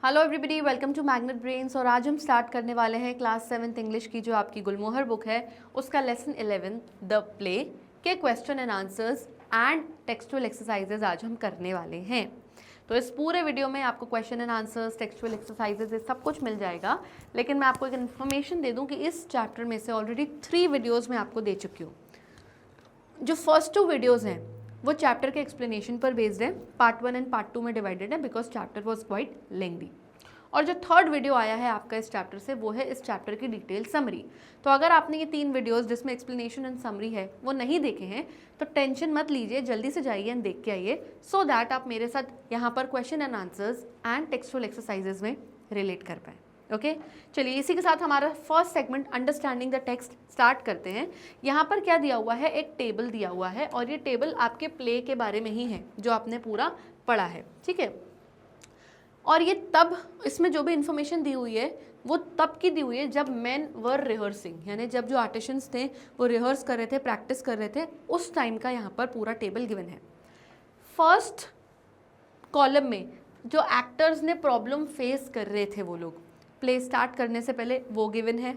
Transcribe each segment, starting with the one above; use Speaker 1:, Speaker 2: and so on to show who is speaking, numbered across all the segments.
Speaker 1: Hello everybody, welcome to Magnet Brains. और आज हम स्टार्ट करने वाले हैं क्लास 7th इंग्लिश की जो आपकी गुलमोहर बुक है उसका लेसन 11 द प्ले के question and answers and textual exercises आज हम करने वाले हैं। तो इस पूरे वीडियो में आपको question and answers, textual exercises, ये सब कुछ मिल जाएगा। लेकिन मैं आपको एक इन्फॉर्मेशन दे दूं कि इस चैप्टर में से ऑलरेडी 3 वीडियोज़ मैं आपको दे चुकी हूँ। जो फर्स्ट 2 वीडियोज़ हैं वो चैप्टर के एक्सप्लेनेशन पर बेस्ड है, पार्ट 1 एंड पार्ट 2 में डिवाइडेड है because chapter was quite lengthy. और जो थर्ड वीडियो आया है आपका इस चैप्टर से वो है इस चैप्टर की डिटेल समरी। तो अगर आपने ये 3 वीडियोस जिसमें एक्सप्लेनेशन एंड समरी है वो नहीं देखे हैं तो टेंशन मत लीजिए, जल्दी से जाइए एंड देख के आइए सो दैट आप मेरे साथ यहाँ पर question and answers and textual exercises में रिलेट कर पाएँ। ओके चलिए इसी के साथ हमारा first segment understanding the text start करते हैं। यहाँ पर क्या दिया हुआ है, एक टेबल दिया हुआ है और ये टेबल आपके प्ले के बारे में ही है जो आपने पूरा पढ़ा है, ठीक है। और ये तब इसमें जो भी इंफॉर्मेशन दी हुई है वो तब की दी हुई है जब मैन वर रिहर्सिंग, यानी जब जो आर्टिशंस थे वो रिहर्स कर रहे थे, प्रैक्टिस कर रहे थे, उस टाइम का यहाँ पर पूरा टेबल गिवन है। फर्स्ट कॉलम में जो एक्टर्स ने प्रॉब्लम फेस कर रहे थे वो लोग प्ले स्टार्ट करने से पहले वो गिवन है।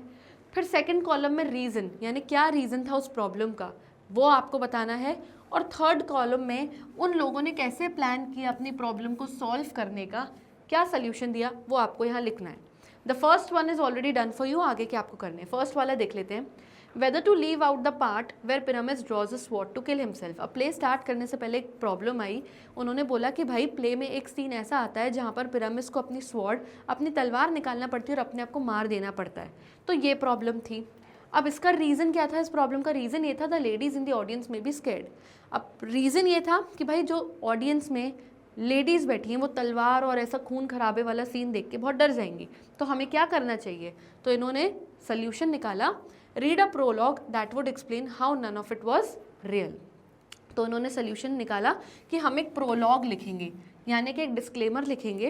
Speaker 1: फिर सेकंड कॉलम में रीज़न, यानी क्या रीज़न था उस प्रॉब्लम का वो आपको बताना है। और थर्ड कॉलम में उन लोगों ने कैसे प्लान किया अपनी प्रॉब्लम को सॉल्व करने का, क्या सोल्यूशन दिया, वो आपको यहाँ लिखना है। The first one is already done for you, आगे क्या आपको करना है। फर्स्ट वाला देख लेते हैं। Whether to leave out the part where Pyramus draws a sword to kill himself. अब प्ले स्टार्ट करने से पहले एक प्रॉब्लम आई, उन्होंने बोला कि भाई प्ले में एक सीन ऐसा आता है जहाँ पर पिरामिड को अपनी स्वॉर्ड, अपनी तलवार निकालना पड़ती है और अपने आप को मार देना पड़ता है। तो ये प्रॉब्लम थी। अब इसका रीज़न क्या था, इस प्रॉब्लम का रीज़न ये था the ladies in the audience में बी स्कैर्ड। अब रीज़न ये था कि भाई जो ऑडियंस में लेडीज़ बैठी हैं वो तलवार और ऐसा खून खराबे वाला सीन देख के बहुत डर जाएंगी, तो हमें क्या करना चाहिए। तो इन्होंने सोल्यूशन निकाला, read a prologue that would explain how none of it was real. तो इन्होंने सोल्यूशन निकाला कि हम एक प्रोलॉग लिखेंगे, यानी कि एक डिस्क्लेमर लिखेंगे,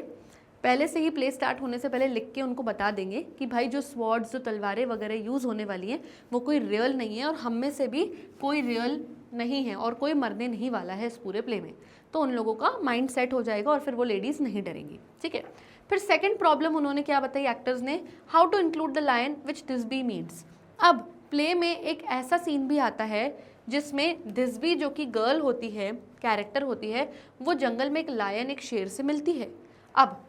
Speaker 1: पहले से ही प्ले स्टार्ट होने से पहले लिख के उनको बता देंगे कि भाई जो स्वॉर्ड्स, जो तलवारें वगैरह यूज़ होने वाली हैं वो कोई रियल नहीं है और हम में से भी कोई रियल नहीं है और कोई मरने नहीं वाला है इस पूरे प्ले में। तो उन लोगों का माइंड सेट हो जाएगा और फिर वो लेडीज़ नहीं डरेंगी, ठीक है। फिर सेकंड प्रॉब्लम उन्होंने क्या बताई एक्टर्स ने, how to include the lion which Thisbe means. अब प्ले में एक ऐसा सीन भी आता है जिसमें दिसबी जो कि गर्ल होती है, कैरेक्टर होती है, वो जंगल में एक लायन, एक शेर से मिलती है। अब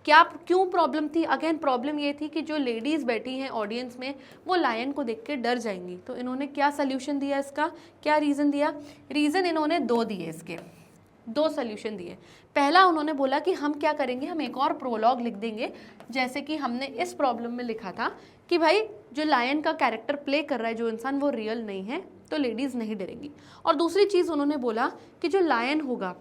Speaker 1: क्या क्यों प्रॉब्लम थी, अगेन प्रॉब्लम ये थी कि जो लेडीज़ बैठी हैं ऑडियंस में वो लायन को देख के डर जाएंगी। तो इन्होंने क्या सोल्यूशन दिया, इसका क्या रीज़न दिया। रीज़न इन्होंने 2 दिए, इसके 2 सोल्यूशन दिए। पहला उन्होंने बोला कि हम क्या करेंगे, हम एक और प्रोलॉग लिख देंगे जैसे कि हमने इस प्रॉब्लम में लिखा था कि भाई जो लायन का कैरेक्टर प्ले कर रहा है जो इंसान वो रियल नहीं है, तो लेडीज़ नहीं डरेंगी। और दूसरी चीज़ उन्होंने बोला कि जो लायन होगा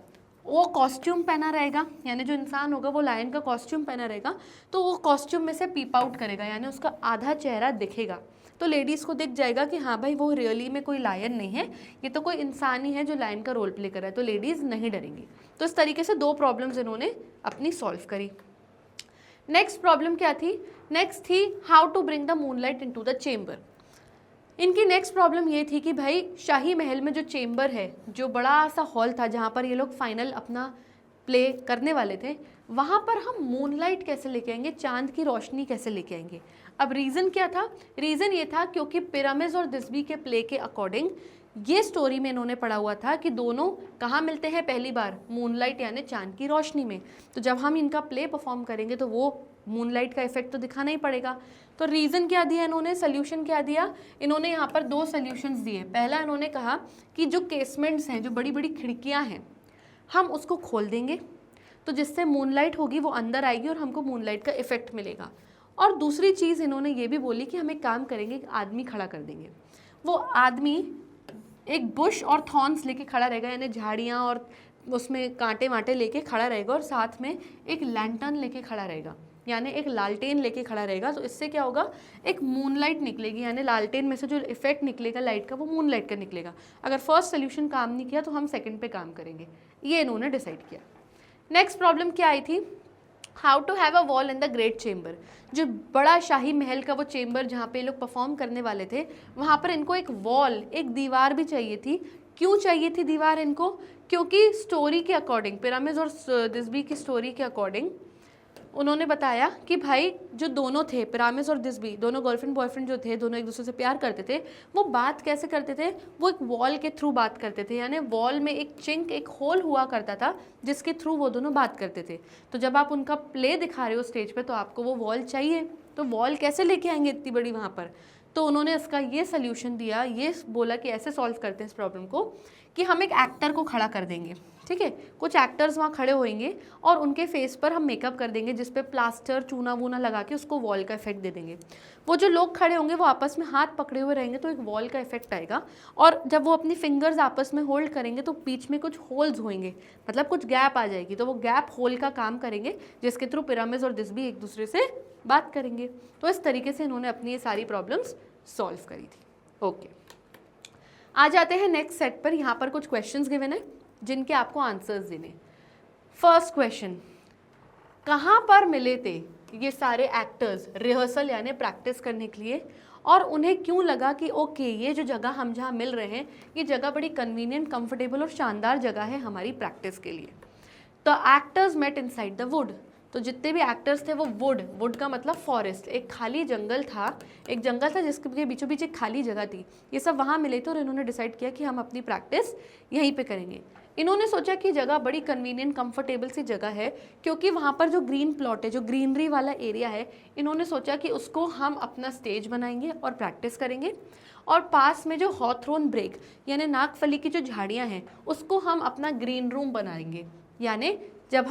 Speaker 1: वो कॉस्ट्यूम पहना रहेगा, यानी जो इंसान होगा वो लायन का कॉस्ट्यूम पहना रहेगा, तो वो कॉस्ट्यूम में से पीप आउट करेगा, यानी उसका आधा चेहरा दिखेगा। तो लेडीज़ को दिख जाएगा कि हाँ भाई वो रियली में कोई लायन नहीं है, ये तो कोई इंसान ही है जो लायन का रोल प्ले कर रहा है, तो लेडीज़ नहीं डरेंगी। तो इस तरीके से 2 प्रॉब्लम्स इन्होंने अपनी सॉल्व करी। नेक्स्ट प्रॉब्लम क्या थी, नेक्स्ट थी how to bring the moonlight into the chamber. इनकी नेक्स्ट प्रॉब्लम ये थी कि भाई शाही महल में जो चेम्बर है, जो बड़ा सा हॉल था जहाँ पर ये लोग फाइनल अपना प्ले करने वाले थे, वहाँ पर हम मूनलाइट कैसे लेके आएंगे, चांद की रोशनी कैसे लेके आएंगे। अब रीज़न क्या था, रीज़न ये था क्योंकि पिरामिड और दिसबी के प्ले के अकॉर्डिंग ये स्टोरी में इन्होंने पढ़ा हुआ था कि दोनों कहाँ मिलते हैं पहली बार, मूनलाइट यानी चांद की रोशनी में। तो जब हम इनका प्ले परफॉर्म करेंगे तो वो मूनलाइट का इफेक्ट तो दिखाना ही पड़ेगा। तो रीज़न क्या दिया इन्होंने, सोल्यूशन क्या दिया, इन्होंने यहाँ पर 2 सोल्यूशंस दिए। पहला इन्होंने कहा कि जो केसमेंट्स हैं, जो बड़ी बड़ी खिड़कियाँ हैं, हम उसको खोल देंगे तो जिससे मूनलाइट होगी वो अंदर आएगी और हमको मूनलाइट का इफेक्ट मिलेगा। और दूसरी चीज़ इन्होंने ये भी बोली कि हम एक काम करेंगे, एक आदमी खड़ा कर देंगे, वो आदमी एक बुश और थॉर्न्स लेके खड़ा रहेगा, यानी झाड़ियाँ और उसमें कांटे वांटे लेके खड़ा रहेगा, और साथ में एक लैंटर्न लेके खड़ा रहेगा, यानी एक लालटेन लेके खड़ा रहेगा। तो इससे क्या होगा, एक मूनलाइट निकलेगी, यानी लालटेन में से जो इफेक्ट निकलेगा लाइट का वो मूनलाइट का निकलेगा। अगर फर्स्ट सोल्यूशन काम नहीं किया तो हम सेकंड पे काम करेंगे, ये इन्होंने डिसाइड किया। नेक्स्ट प्रॉब्लम क्या आई थी, how to have a wall in the great chamber. जो बड़ा शाही महल का वो चेम्बर जहाँ पे लोग परफॉर्म करने वाले थे, वहाँ पर इनको एक वॉल, एक दीवार भी चाहिए थी। क्यों चाहिए थी दीवार इनको, क्योंकि स्टोरी के अकॉर्डिंग, पिरामिड और दिसबी की स्टोरी के अकॉर्डिंग उन्होंने बताया कि भाई जो दोनों थे, पिरामिस और दिसबी, दोनों गर्लफ्रेंड बॉयफ्रेंड जो थे, दोनों एक दूसरे से प्यार करते थे, वो बात कैसे करते थे, वो एक वॉल के थ्रू बात करते थे, यानी वॉल में एक चिंक, एक होल हुआ करता था जिसके थ्रू वो दोनों बात करते थे। तो जब आप उनका प्ले दिखा रहे हो स्टेज पे तो आपको वो वॉल चाहिए, तो वॉल कैसे लेके आएंगे इतनी बड़ी वहाँ पर। तो उन्होंने इसका ये सल्यूशन दिया, ये बोला कि ऐसे सॉल्व करते हैं इस प्रॉब्लम को कि हम एक एक्टर को खड़ा कर देंगे, ठीक है, कुछ एक्टर्स वहाँ खड़े होंगे और उनके फेस पर हम मेकअप कर देंगे जिस पे प्लास्टर चूना वूना लगा के उसको वॉल का इफेक्ट दे देंगे। वो जो लोग खड़े होंगे वो आपस में हाथ पकड़े हुए रहेंगे तो एक वॉल का इफेक्ट आएगा, और जब वो अपनी फिंगर्स आपस में होल्ड करेंगे तो बीच में कुछ होल्स होंगे, मतलब कुछ गैप आ जाएगी, तो वो गैप होल का काम करेंगे जिसके थ्रू पिरामिड और दिसबी एक दूसरे से बात करेंगे। तो इस तरीके से इन्होंने अपनी ये सारी प्रॉब्लम्स सॉल्व करी थी। ओके, आ जाते हैं नेक्स्ट सेट पर। यहाँ पर कुछ क्वेश्चंस गिवन है जिनके आपको आंसर्स देने। फर्स्ट क्वेश्चन, कहाँ पर मिले थे ये सारे एक्टर्स रिहर्सल यानी प्रैक्टिस करने के लिए, और उन्हें क्यों लगा कि ओके ये जो जगह हम जहाँ मिल रहे हैं ये जगह बड़ी कन्वीनियंट, कंफर्टेबल और शानदार जगह है हमारी प्रैक्टिस के लिए। The actors met inside the wood, तो जितने भी एक्टर्स थे वो वुड का मतलब फॉरेस्ट, एक खाली जंगल था, एक जंगल था जिसके बीचों बीच एक खाली जगह थी, ये सब वहाँ मिले थे और इन्होंने डिसाइड किया कि हम अपनी प्रैक्टिस यहीं पे करेंगे। इन्होंने सोचा कि जगह बड़ी कन्वीनियंट, कंफर्टेबल सी जगह है क्योंकि वहाँ पर जो ग्रीन प्लॉट है, जो ग्रीनरी वाला एरिया है, इन्होंने सोचा कि उसको हम अपना स्टेज बनाएंगे और प्रैक्टिस करेंगे, और पास में जो हॉथरॉन ब्रेक यानी नागफली की जो झाड़ियाँ हैं उसको हम अपना ग्रीन रूम बनाएंगे, यानी जब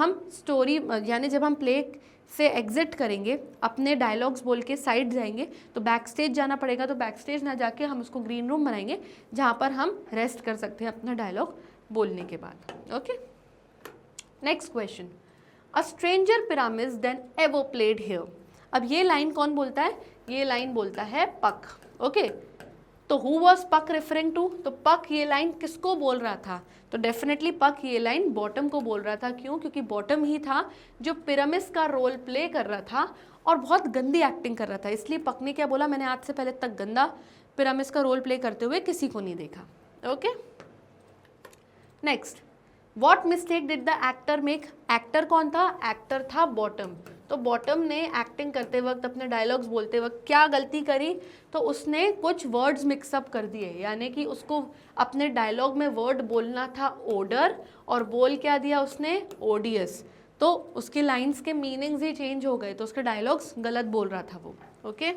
Speaker 1: हम प्ले से एग्जिट करेंगे, अपने डायलॉग्स बोल के साइड जाएंगे तो बैक स्टेज जाना पड़ेगा, तो बैक स्टेज ना जाके हम उसको ग्रीन रूम बनाएंगे जहाँ पर हम रेस्ट कर सकते हैं अपना डायलॉग बोलने के बाद। Okay, next question, a stranger pyramids then ever played here. अब ये लाइन कौन बोलता है, ये लाइन बोलता है पक। ओके, तो हु वॉज पक रेफरिंग टू, तो पक ये लाइन किसको बोल रहा था, तो डेफिनेटली पक ये लाइन बॉटम को बोल रहा था। क्यों, क्योंकि बॉटम ही था जो पिरामिड्स का रोल प्ले कर रहा था और बहुत गंदी एक्टिंग कर रहा था, इसलिए पक ने क्या बोला, मैंने आज से पहले तक गंदा पिरामिड्स का रोल प्ले करते हुए किसी को नहीं देखा। Okay, next, what mistake did the actor make, actor कौन था, एक्टर था बॉटम, तो बॉटम ने एक्टिंग करते वक्त, अपने डायलॉग्स बोलते वक्त क्या गलती करी, तो उसने कुछ वर्ड्स मिक्सअप कर दिए, यानी कि उसको अपने डायलॉग में वर्ड बोलना था ओडर और बोल क्या दिया उसने, ओडियस, तो उसके लाइंस के मीनिंग्स ही चेंज हो गए, तो उसके डायलॉग्स गलत बोल रहा था वो। Okay,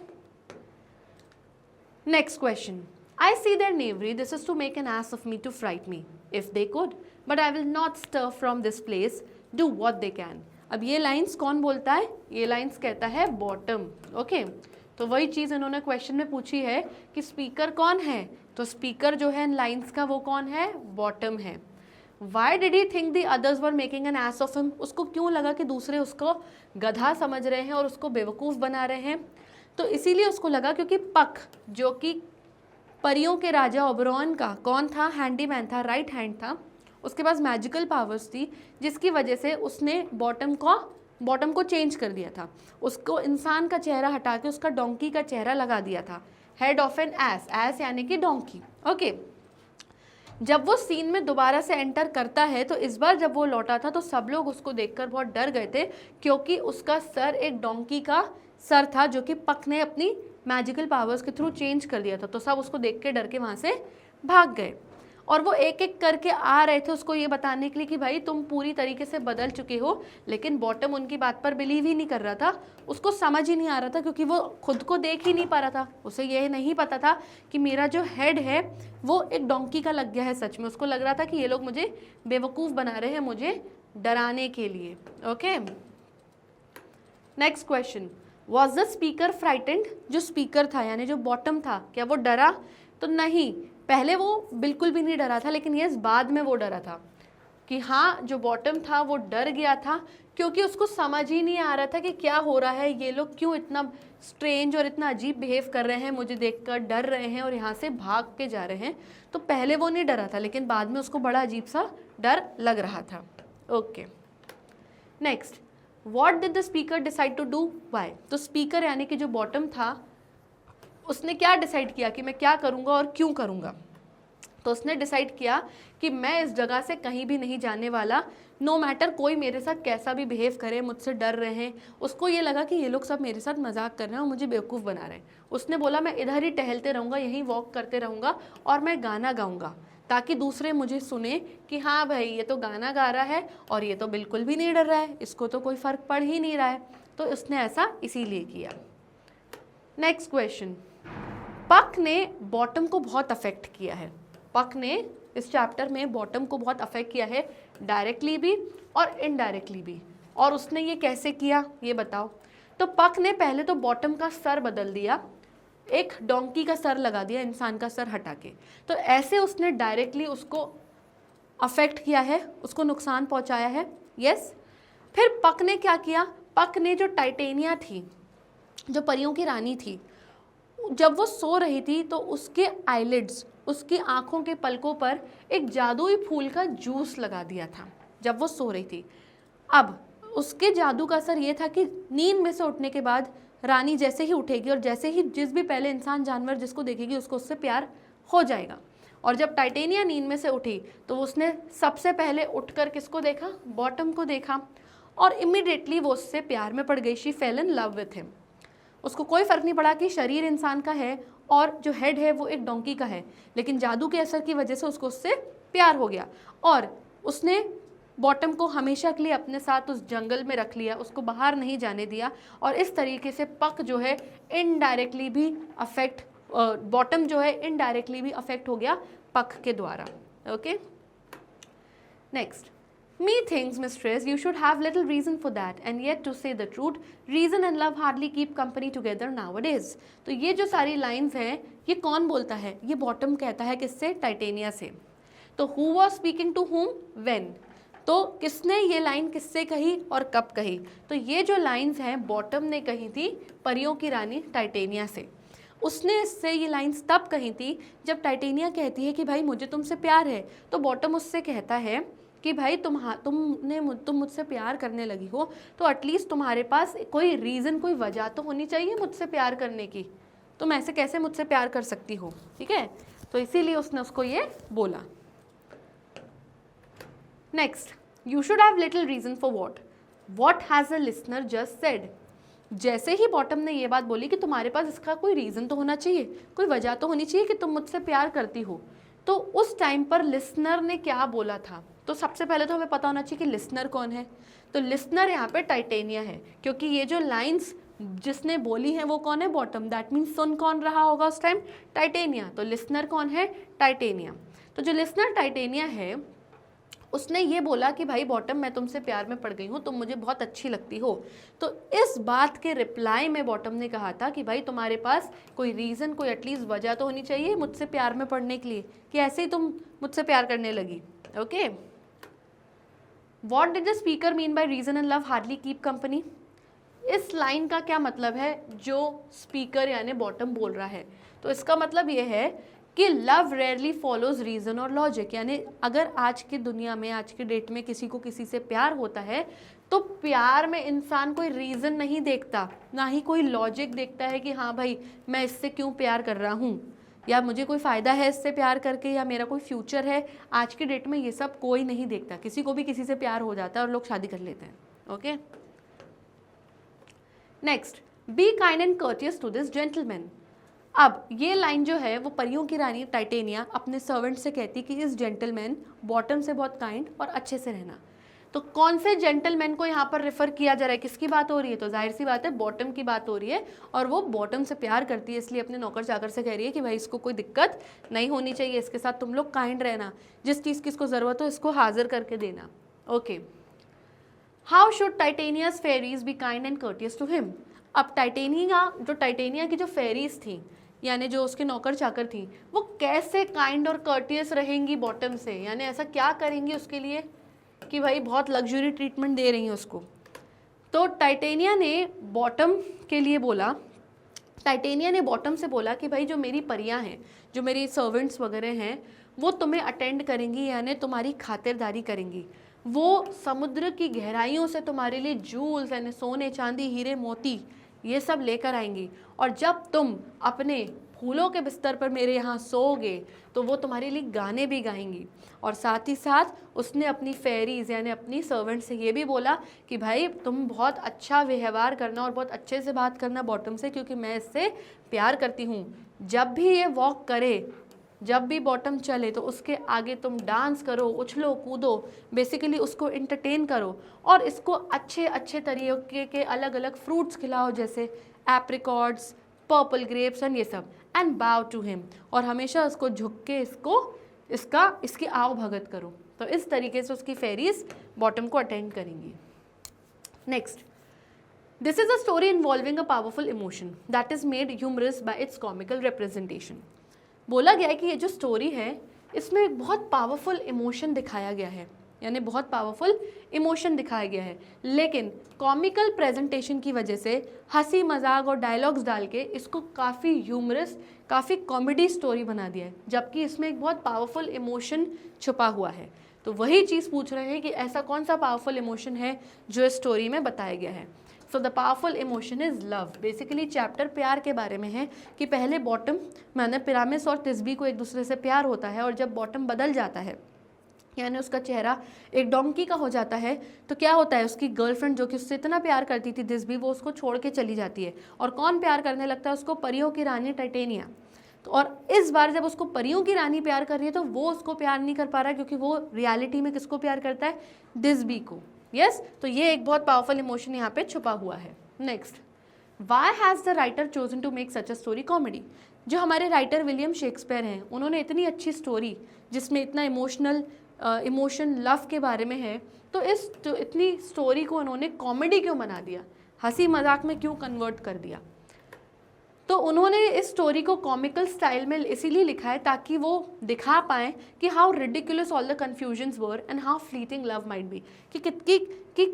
Speaker 1: next question, I see their knavery, this is to make an ass of me to fright me, if they could, but I will not stir from this place, do what they can। अब ये lines कौन बोलता है, ये lines कहता है bottom. Okay, तो वही चीज़ इन्होंने क्वेश्चन में पूछी है कि स्पीकर कौन है, तो स्पीकर जो है इन लाइंस का वो कौन है, बॉटम है। Why did he think the others were making an ass of him, उसको क्यों लगा कि दूसरे उसको गधा समझ रहे हैं और उसको बेवकूफ़ बना रहे हैं, तो इसीलिए उसको लगा क्योंकि पक जो कि परियों के राजा ओबरॉन का कौन था, हैंडीमैन था, राइट हैंड था, उसके पास मैजिकल पावर्स थी जिसकी वजह से उसने बॉटम को चेंज कर दिया था, उसको इंसान का चेहरा हटा के उसका डोंकी का चेहरा लगा दिया था, head of an ass, ass यानी कि डोंकी। ओके, जब वो सीन में दोबारा से एंटर करता है तो इस बार जब वो लौटा था तो सब लोग उसको देखकर बहुत डर गए थे क्योंकि उसका सर एक डोंकी का सर था जो कि पक ने अपनी मैजिकल पावर्स के थ्रू चेंज कर दिया था, तो सब उसको देख के डर के वहाँ से भाग गए, और वो एक एक करके आ रहे थे उसको ये बताने के लिए कि भाई तुम पूरी तरीके से बदल चुके हो, लेकिन बॉटम उनकी बात पर बिलीव ही नहीं कर रहा था, उसको समझ ही नहीं आ रहा था क्योंकि वो खुद को देख ही नहीं पा रहा था, उसे ये नहीं पता था कि मेरा जो हेड है वो एक डोंकी का लग गया है सच में, उसको लग रहा था कि ये लोग मुझे बेवकूफ़ बना रहे हैं मुझे डराने के लिए। Okay, next question, was the speaker frightened, जो स्पीकर था यानी जो बॉटम था क्या वो डरा, तो नहीं, पहले वो बिल्कुल भी नहीं डरा था, लेकिन ये बाद में वो डरा था कि हाँ जो बॉटम था वो डर गया था क्योंकि उसको समझ ही नहीं आ रहा था कि क्या हो रहा है, ये लोग क्यों इतना स्ट्रेंज और इतना अजीब बिहेव कर रहे हैं, मुझे देखकर डर रहे हैं और यहाँ से भाग के जा रहे हैं, तो पहले वो नहीं डरा था लेकिन बाद में उसको बड़ा अजीब सा डर लग रहा था। Okay, next, What did the speaker decide to do? Why? तो स्पीकर यानी कि जो बॉटम था उसने क्या डिसाइड किया कि मैं क्या करूँगा और क्यों करूँगा, तो उसने डिसाइड किया कि मैं इस जगह से कहीं भी नहीं जाने वाला, नो मैटर कोई मेरे साथ कैसा भी बिहेव करे, मुझसे डर रहे हैं। उसको ये लगा कि ये लोग सब मेरे साथ मजाक कर रहे हैं और मुझे बेवकूफ़ बना रहे हैं। उसने बोला मैं इधर ही टहलते रहूँगा, यहीं वॉक करते रहूँगा और मैं गाना गाऊँगा ताकि दूसरे मुझे सुने कि हाँ भाई ये तो गाना गा रहा है और ये तो बिल्कुल भी नहीं डर रहा है, इसको तो कोई फ़र्क पड़ ही नहीं रहा है। तो उसने ऐसा इसीलिए किया। नेक्स्ट क्वेश्चन, पक ने बॉटम को बहुत अफेक्ट किया है। पक ने इस चैप्टर में बॉटम को बहुत अफेक्ट किया है, डायरेक्टली भी और इनडायरेक्टली भी। और उसने ये कैसे किया ये बताओ। तो पक ने पहले तो बॉटम का सर बदल दिया, एक डोंकी का सर लगा दिया, इंसान का सर हटा के। तो ऐसे उसने डायरेक्टली उसको अफेक्ट किया है, उसको नुकसान पहुंचाया है। यस। फिर पक ने क्या किया, पक ने जो टाइटेनिया थी, जो परियों की रानी थी, जब वो सो रही थी तो उसके आईलिड्स, उसकी आंखों के पलकों पर एक जादुई फूल का जूस लगा दिया था जब वो सो रही थी। अब उसके जादू का असर ये था कि नींद में से उठने के बाद रानी जैसे ही उठेगी और जैसे ही जिस भी पहले इंसान जानवर जिसको देखेगी उसको उससे प्यार हो जाएगा। और जब टाइटेनिया नींद में से उठी तो उसने सबसे पहले उठकर किसको देखा, बॉटम को देखा, और इमिडिएटली वो उससे प्यार में पड़ गई। She fail in love with him. उसको कोई फ़र्क नहीं पड़ा कि शरीर इंसान का है और जो हेड है वो एक डोंकी का है, लेकिन जादू के असर की वजह से उसको उससे प्यार हो गया और उसने बॉटम को हमेशा के लिए अपने साथ उस जंगल में रख लिया, उसको बाहर नहीं जाने दिया। और इस तरीके से पक जो है इनडायरेक्टली भी अफेक्ट, बॉटम जो है इनडायरेक्टली भी अफेक्ट हो गया पक के द्वारा। Okay, next, methinks mistress you should have little reason for that and yet to say the truth reason and love hardly keep company together nowadays। तो ये जो सारी लाइंस हैं ये कौन बोलता है, ये बॉटम कहता है किससे, टाइटेनिया से। तो who was speaking to whom when, तो किसने ये लाइन किससे कही और कब कही, तो ये जो लाइंस हैं बॉटम ने कही थी परियों की रानी टाइटेनिया से। उसने इससे ये लाइंस तब कही थी जब टाइटेनिया कहती है कि भाई मुझे तुमसे प्यार है, तो बॉटम उससे कहता है कि भाई तुम मुझसे प्यार करने लगी हो तो एटलीस्ट तुम्हारे पास कोई रीज़न, कोई वजह तो होनी चाहिए मुझसे प्यार करने की, तुम ऐसे कैसे मुझसे प्यार कर सकती हो। ठीक है, तो इसीलिए उसने उसको ये बोला। Next, you should have little reason for what has a listener just said. जैसे ही बॉटम ने ये बात बोली कि तुम्हारे पास इसका कोई रीज़न तो होना चाहिए, कोई वजह तो होनी चाहिए कि तुम मुझसे प्यार करती हो, तो उस टाइम पर लिसनर ने क्या बोला था। तो सबसे पहले तो हमें पता होना चाहिए कि लिसनर कौन है। तो लिसनर यहाँ पे टाइटेनिया है, क्योंकि ये जो लाइंस जिसने बोली हैं वो कौन है, बॉटम। दैट मीन्स सुन कौन रहा होगा उस टाइम, टाइटेनिया। तो लिसनर कौन है, टाइटेनिया। तो जो लिसनर टाइटेनिया है उसने ये बोला कि भाई बॉटम मैं तुमसे प्यार में पड़ गई हूँ, तुम मुझे बहुत अच्छी लगती हो। तो इस बात के रिप्लाई में बॉटम ने कहा था कि भाई तुम्हारे पास कोई रीज़न, कोई एटलीस्ट वजह तो होनी चाहिए मुझसे प्यार में पड़ने के लिए, कि ऐसे ही तुम मुझसे प्यार करने लगी। Okay, what did the speaker mean by reason and love hardly keep company. इस लाइन का क्या मतलब है जो स्पीकर यानी बॉटम बोल रहा है, तो इसका मतलब ये है कि लव रेयरली फॉलोज रीज़न और लॉजिक। यानी अगर आज की दुनिया में, आज की डेट में किसी को किसी से प्यार होता है तो प्यार में इंसान कोई रीज़न नहीं देखता, ना ही कोई लॉजिक देखता है कि हाँ भाई मैं इससे क्यों प्यार कर रहा हूँ, या मुझे कोई फ़ायदा है इससे प्यार करके, या मेरा कोई फ्यूचर है। आज की डेट में ये सब कोई नहीं देखता, किसी को भी किसी से प्यार हो जाता है और लोग शादी कर लेते हैं। Okay, next, be kind and courteous to this gentleman. अब ये लाइन जो है वो परियों की रानी टाइटेनिया अपने सर्वेंट से कहती कि इस जेंटलमैन बॉटम से बहुत काइंड और अच्छे से रहना। तो कौन से जेंटलमैन को यहाँ पर रेफर किया जा रहा है, किसकी बात हो रही है, तो जाहिर सी बात है बॉटम की बात हो रही है। और वो बॉटम से प्यार करती है, इसलिए अपने नौकर चाकर से कह रही है कि भाई इसको कोई दिक्कत नहीं होनी चाहिए, इसके साथ तुम लोग काइंड रहना, जिस चीज़ की इसको ज़रूरत हो इसको हाजिर करके देना। Okay, how should Titania's fairies be kind and courteous to him. अब टाइटेनिया की जो फेरीज थी यानी जो उसके नौकर चाकर थी, वो कैसे काइंड और कर्टियस रहेंगी बॉटम से, यानी ऐसा क्या करेंगी उसके लिए कि भाई बहुत लग्जरी ट्रीटमेंट दे रही हैं उसको। तो टाइटेनिया ने बॉटम के लिए बोला, टाइटेनिया ने बॉटम से बोला कि भाई जो मेरी परियां हैं, जो मेरी सर्वेंट्स वगैरह हैं, वो तुम्हें अटेंड करेंगी, यानी तुम्हारी खातिरदारी करेंगी। वो समुद्र की गहराइयों से तुम्हारे लिए जूल्स यानी सोने चांदी हीरे मोती ये सब लेकर आएंगी, और जब तुम अपने फूलों के बिस्तर पर मेरे यहाँ सोओगे, तो वो तुम्हारे लिए गाने भी गाएंगी। और साथ ही साथ उसने अपनी फेरीज यानी अपनी सर्वेंट से ये भी बोला कि भाई तुम बहुत अच्छा व्यवहार करना और बहुत अच्छे से बात करना बॉटम से, क्योंकि मैं इससे प्यार करती हूँ। जब भी ये वॉक करे, जब भी बॉटम चले, तो उसके आगे तुम डांस करो, उछलो कूदो, बेसिकली उसको इंटरटेन करो और इसको अच्छे अच्छे तरीके के अलग अलग फ्रूट्स खिलाओ, जैसे एप्रिकॉट्स, पर्पल ग्रेप्स एंड ये सब, एंड बाव टू हिम, और हमेशा उसको झुक के इसकी आओ भगत करो। तो इस तरीके से उसकी फेरीज बॉटम को अटेंड करेंगी। Next, this is a story involving a powerful emotion that is made humorous by its comical representation. बोला गया है कि ये जो स्टोरी है इसमें एक बहुत पावरफुल इमोशन दिखाया गया है, यानी बहुत पावरफुल इमोशन दिखाया गया है, लेकिन कॉमिकल प्रेजेंटेशन की वजह से हंसी मजाक और डायलॉग्स डाल के इसको काफ़ी ह्यूमरस, काफ़ी कॉमेडी स्टोरी बना दिया है, जबकि इसमें एक बहुत पावरफुल इमोशन छुपा हुआ है। तो वही चीज़ पूछ रहे हैं कि ऐसा कौन सा पावरफुल इमोशन है जो इस स्टोरी में बताया गया है। So the powerful emotion is love. Basically chapter प्यार के बारे में है कि पहले बॉटम माने पिरामिस और तिस्बी को एक दूसरे से प्यार होता है, और जब बॉटम बदल जाता है यानी उसका चेहरा एक डोंकी का हो जाता है, तो क्या होता है, उसकी गर्लफ्रेंड जो कि उससे इतना प्यार करती थी तिस्बी, वो उसको छोड़ के चली जाती है। और कौन प्यार करने लगता है उसको? परियों की रानी टाइटेनिया। तो और इस बार जब उसको परियों की रानी प्यार कर रही है तो वो उसको प्यार नहीं कर पा रहा है, क्योंकि वो रियलिटी में किसको प्यार करता है? दिस्बी को। यस, तो ये एक बहुत पावरफुल इमोशन यहाँ पे छुपा हुआ है। Next, why has the writer chosen to make such a story comedy. जो हमारे राइटर विलियम शेक्सपियर हैं, उन्होंने इतनी अच्छी स्टोरी जिसमें इतना इमोशन लव के बारे में है, तो इतनी स्टोरी को उन्होंने कॉमेडी क्यों बना दिया, हंसी मजाक में क्यों कन्वर्ट कर दिया? तो उन्होंने इस स्टोरी को कॉमिकल स्टाइल में इसीलिए लिखा है ताकि वो दिखा पाएँ कि how ridiculous all the confusions were and how fleeting love might be, कि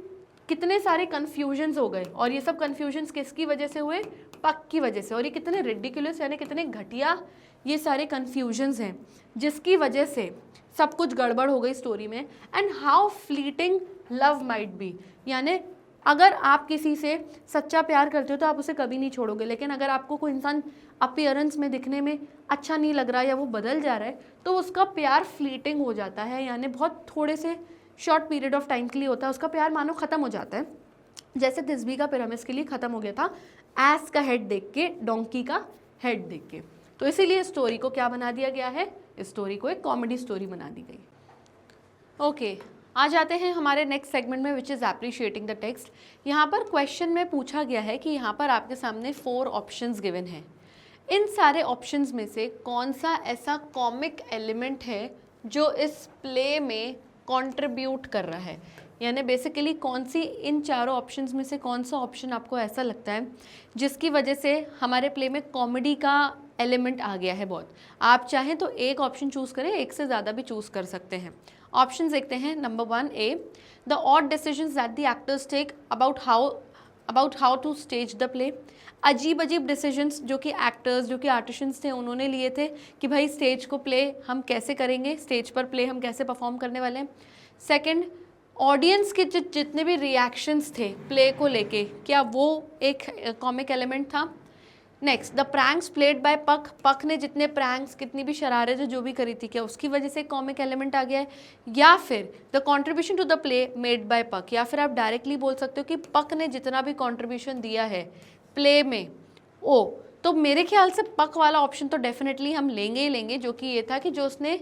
Speaker 1: कितने सारे कन्फ्यूजन्स हो गए, और ये सब कन्फ्यूजन्स किसकी वजह से हुए? पक की वजह से। और ये कितने रिडिकुलस यानी कितने घटिया ये सारे कन्फ्यूजन्स हैं जिसकी वजह से सब कुछ गड़बड़ हो गई स्टोरी में। And how fleeting love might be, यानी अगर आप किसी से सच्चा प्यार करते हो तो आप उसे कभी नहीं छोड़ोगे, लेकिन अगर आपको कोई इंसान अपीयरेंस में दिखने में अच्छा नहीं लग रहा या वो बदल जा रहा है तो उसका प्यार फ्लीटिंग हो जाता है, यानी बहुत थोड़े से शॉर्ट पीरियड ऑफ टाइम के लिए होता है, उसका प्यार मानो ख़त्म हो जाता है। जैसे तिस्बी का पिरामिस के लिए ख़त्म हो गया था एस का हेड देख के, डोंकी का हेड देख के। तो इसीलिए स्टोरी को क्या बना दिया गया है? इस स्टोरी को एक कॉमेडी स्टोरी बना दी गई। ओके, आ जाते हैं हमारे नेक्स्ट सेगमेंट में, which is appreciating the text. यहाँ पर क्वेश्चन में पूछा गया है कि यहाँ पर आपके सामने 4 ऑप्शंस गिवन हैं। इन सारे ऑप्शंस में से कौन सा ऐसा कॉमिक एलिमेंट है जो इस प्ले में कंट्रीब्यूट कर रहा है, यानी बेसिकली कौन सी इन चारों ऑप्शंस में से कौन सा ऑप्शन आपको ऐसा लगता है जिसकी वजह से हमारे प्ले में कॉमेडी का एलिमेंट आ गया है बहुत। आप चाहें तो एक ऑप्शन चूज़ करें, एक से ज़्यादा भी चूज़ कर सकते हैं। ऑप्शन देखते हैं। Number 1 A, the odd decisions that the actors take about how to stage the play. अजीब अजीब डिसीजंस जो कि एक्टर्स, जो कि आर्टिशंस थे, उन्होंने लिए थे कि भाई स्टेज को प्ले हम कैसे करेंगे, स्टेज पर प्ले हम कैसे परफॉर्म करने वाले हैं। सेकंड, ऑडियंस के जितने भी रिएक्शंस थे प्ले को लेके, क्या वो एक कॉमिक एलिमेंट था। Next, the pranks played by पक ने जितने प्रैंक्स, कितनी भी शरारतें जो भी करी थी, क्या उसकी वजह से कॉमिक एलिमेंट आ गया है। या फिर the contribution to the play made by Puck, या फिर आप डायरेक्टली बोल सकते हो कि पक ने जितना भी कंट्रीब्यूशन दिया है प्ले में, तो मेरे ख्याल से पक वाला ऑप्शन तो डेफिनेटली हम लेंगे ही लेंगे, जो कि ये था कि जो उसने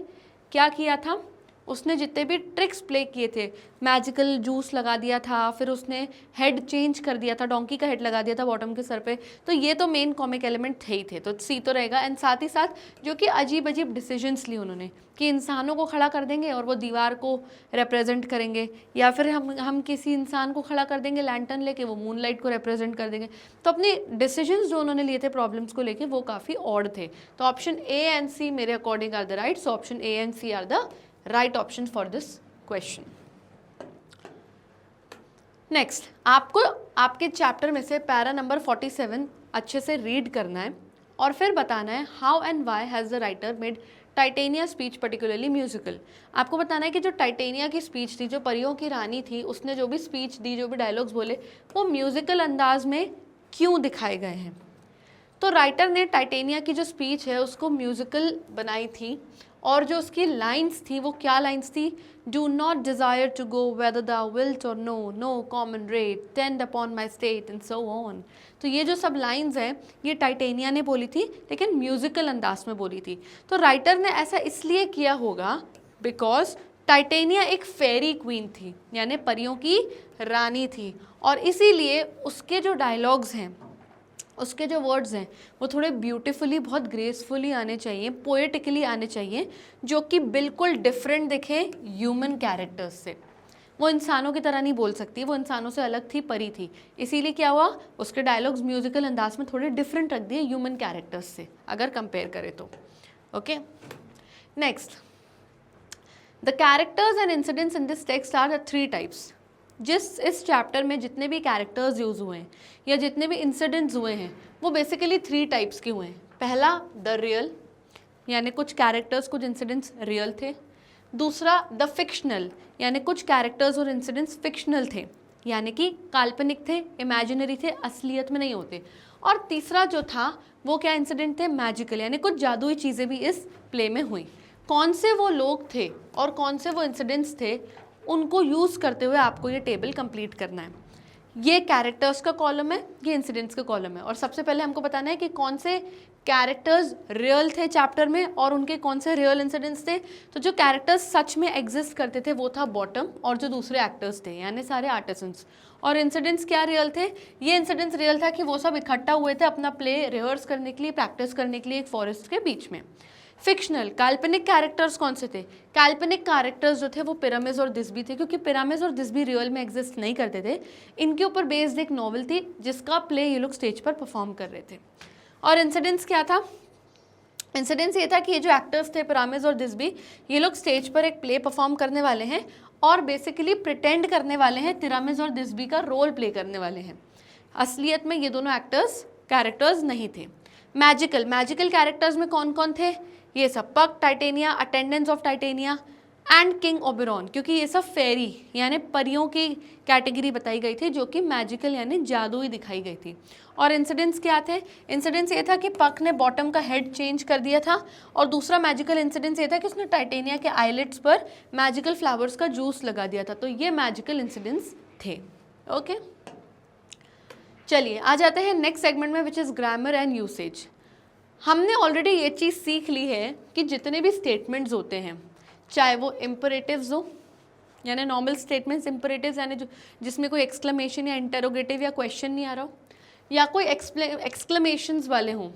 Speaker 1: क्या किया था, उसने जितने भी ट्रिक्स प्ले किए थे, मैजिकल जूस लगा दिया था, फिर उसने हेड चेंज कर दिया था, डोंकी का हेड लगा दिया था बॉटम के सर पे, तो ये तो मेन कॉमिक एलिमेंट थे ही थे, तो सी तो रहेगा। एंड साथ ही साथ जो कि अजीब अजीब डिसीजंस ली उन्होंने कि इंसानों को खड़ा कर देंगे और वो दीवार को रिप्रेजेंट करेंगे, या फिर हम किसी इंसान को खड़ा कर देंगे लैंटर्न लेके, वो मूनलाइट को रिप्रेजेंट कर देंगे। तो अपने डिसीजंस जो उन्होंने लिए थे प्रॉब्लम्स को लेके वो काफ़ी ऑड थे। तो ऑप्शन ए एंड सी मेरे according are the right. So option A and C are the right option for this question. Next, आपको आपके चैप्टर में से पैरा नंबर 47 अच्छे से रीड करना है और फिर बताना है how and why has the writer made Titania speech particularly musical. आपको बताना है कि जो टाइटेनिया की स्पीच थी, जो परियों की रानी थी, उसने जो भी स्पीच दी, जो भी डायलॉग्स बोले, वो म्यूजिकल अंदाज में क्यों दिखाए गए हैं। तो राइटर ने टाइटेनिया की जो स्पीच है उसको म्यूजिकल बनाई थी, और जो उसकी लाइंस थी वो क्या लाइंस थी? Do not desire to go whether the wilt और no, no common rate, tend upon my state and so on. तो ये जो सब लाइंस हैं ये टाइटेनिया ने बोली थी, लेकिन म्यूजिकल अंदाज में बोली थी। तो राइटर ने ऐसा इसलिए किया होगा बिकॉज टाइटेनिया एक फेरी क्वीन थी, यानी परियों की रानी थी, और इसीलिए उसके जो डायलॉग्स हैं, उसके जो वर्ड्स हैं वो थोड़े ब्यूटीफुली, बहुत ग्रेसफुली आने चाहिए, पोएटिकली आने चाहिए, जो कि बिल्कुल डिफरेंट दिखे ह्यूमन कैरेक्टर्स से। वो इंसानों की तरह नहीं बोल सकती, वो इंसानों से अलग थी, परी थी, इसीलिए क्या हुआ, उसके डायलॉग्स म्यूजिकल अंदाज में थोड़े डिफरेंट रख दिए ह्यूमन कैरेक्टर्स से, अगर कंपेयर करें तो। Okay, next, the characters and incidents in this text are the 3 types. इस चैप्टर में जितने भी कैरेक्टर्स यूज़ हुए हैं या जितने भी इंसिडेंट्स हुए हैं वो बेसिकली 3 टाइप्स के हुए हैं। पहला द रियल, यानी कुछ कैरेक्टर्स, कुछ इंसिडेंट्स रियल थे। दूसरा द फिक्शनल, यानी कुछ कैरेक्टर्स और इंसिडेंट्स फिक्शनल थे, यानी कि काल्पनिक थे, इमेजिनरी थे, असलियत में नहीं होते। और तीसरा जो था वो क्या इंसिडेंट थे? मैजिकल, यानी कुछ जादुई चीज़ें भी इस प्ले में हुई। कौन से वो लोग थे और कौन से वो इंसिडेंट्स थे, उनको यूज़ करते हुए आपको ये टेबल कंप्लीट करना है। ये कैरेक्टर्स का कॉलम है, ये इंसिडेंट्स का कॉलम है, और सबसे पहले हमको बताना है कि कौन से कैरेक्टर्स रियल थे चैप्टर में और उनके कौन से रियल इंसिडेंट्स थे। तो जो कैरेक्टर्स सच में एग्जिस्ट करते थे वो था बॉटम और जो दूसरे एक्टर्स थे यानी सारे आर्टिसंस। और इंसिडेंट्स क्या रियल थे? ये इंसिडेंट्स रियल था कि वो सब इकट्ठा हुए थे अपना प्ले रिहर्स करने के लिए, प्रैक्टिस करने के लिए एक फॉरेस्ट के बीच में। फिक्शनल, काल्पनिक कैरेक्टर्स कौन से थे? काल्पनिक कैरेक्टर्स जो थे वो पिरामिड्स और दिस्बी थे, क्योंकि पिरामिड्स और दिस्बी रियल में एग्जिस्ट नहीं करते थे। इनके ऊपर बेस्ड एक नॉवल थी जिसका प्ले ये लोग स्टेज पर परफॉर्म कर रहे थे। और इंसिडेंट्स क्या था? इंसिडेंट्स ये था कि ये जो एक्टर्स थे पिरामिड्स और दिस्बी, ये लोग स्टेज पर एक प्ले परफॉर्म करने वाले हैं और बेसिकली प्रिटेंड करने वाले हैं, पिरामिड्स और दिस्बी का रोल प्ले करने वाले हैं। असलियत में ये दोनों एक्टर्स कैरेक्टर्स नहीं थे। मैजिकल, मैजिकल कैरेक्टर्स में कौन कौन थे? ये सब पक, titania, attendants of titania and king Oberon, क्योंकि ये सब फेरी यानी परियों की कैटेगरी बताई गई थी जो कि मैजिकल यानी जादुई दिखाई गई थी। और इंसिडेंट्स क्या थे? इंसिडेंट्स ये था कि पक ने बॉटम का हेड चेंज कर दिया था, और दूसरा मैजिकल इंसिडेंट्स ये था कि उसने टाइटेनिया के आईलिड्स पर मैजिकल फ्लावर्स का जूस लगा दिया था। तो ये मैजिकल इंसिडेंट्स थे। ओके, चलिए आ जाते हैं नेक्स्ट सेगमेंट में, which is grammar and usage. हमने ऑलरेडी ये चीज़ सीख ली है कि जितने भी स्टेटमेंट्स होते हैं, चाहे वो इम्परेटिव्स हो यानी नॉर्मल स्टेटमेंट्स, इम्परेटिव्स यानी जो जिसमें कोई एक्सक्लेमेशन या इंटरोगेटिव या क्वेश्चन नहीं आ रहा हो, या कोई एक्सक्लेमेशंस वाले हों,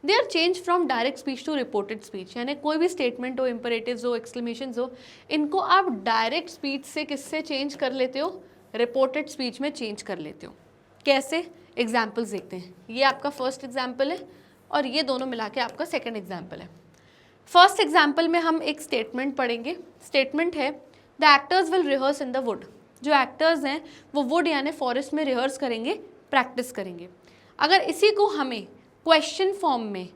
Speaker 1: they are change from direct speech to reported speech. यानी कोई भी स्टेटमेंट हो, इम्परेटिव्स हो, एक्सक्लेमेशंस हो, इनको आप डायरेक्ट स्पीच से किससे चेंज कर लेते हो? रिपोर्टेड स्पीच में चेंज कर लेते हो। कैसे? एग्जाम्पल्स देखते हैं। ये आपका फर्स्ट एग्जाम्पल है और ये दोनों मिला के आपका सेकेंड एग्जाम्पल है। फर्स्ट एग्जाम्पल में हम एक स्टेटमेंट पढ़ेंगे। स्टेटमेंट है the actors will rehearse in the would. जो एक्टर्स हैं वो वुड यानी फॉरेस्ट में रिहर्स करेंगे, प्रैक्टिस करेंगे। अगर इसी को हमें क्वेश्चन फॉर्म में,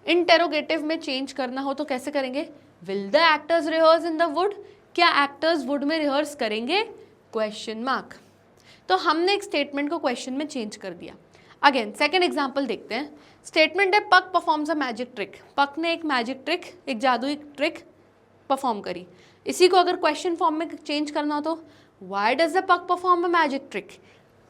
Speaker 1: इंटेरोगेटिव में चेंज करना हो तो कैसे करेंगे? Will the actors rehearse in the would? क्या एक्टर्स वुड में रिहर्स करेंगे? Question mark. तो हमने एक स्टेटमेंट को क्वेश्चन में चेंज कर दिया। अगेन सेकेंड एग्जाम्पल देखते हैं। स्टेटमेंट है पक परफॉर्म्स अ मैजिक ट्रिक। पक ने एक मैजिक ट्रिक, एक जादुई ट्रिक परफॉर्म करी। इसी को अगर क्वेश्चन फॉर्म में चेंज करना हो तो व्हाई डज द पक परफॉर्म अ मैजिक ट्रिक?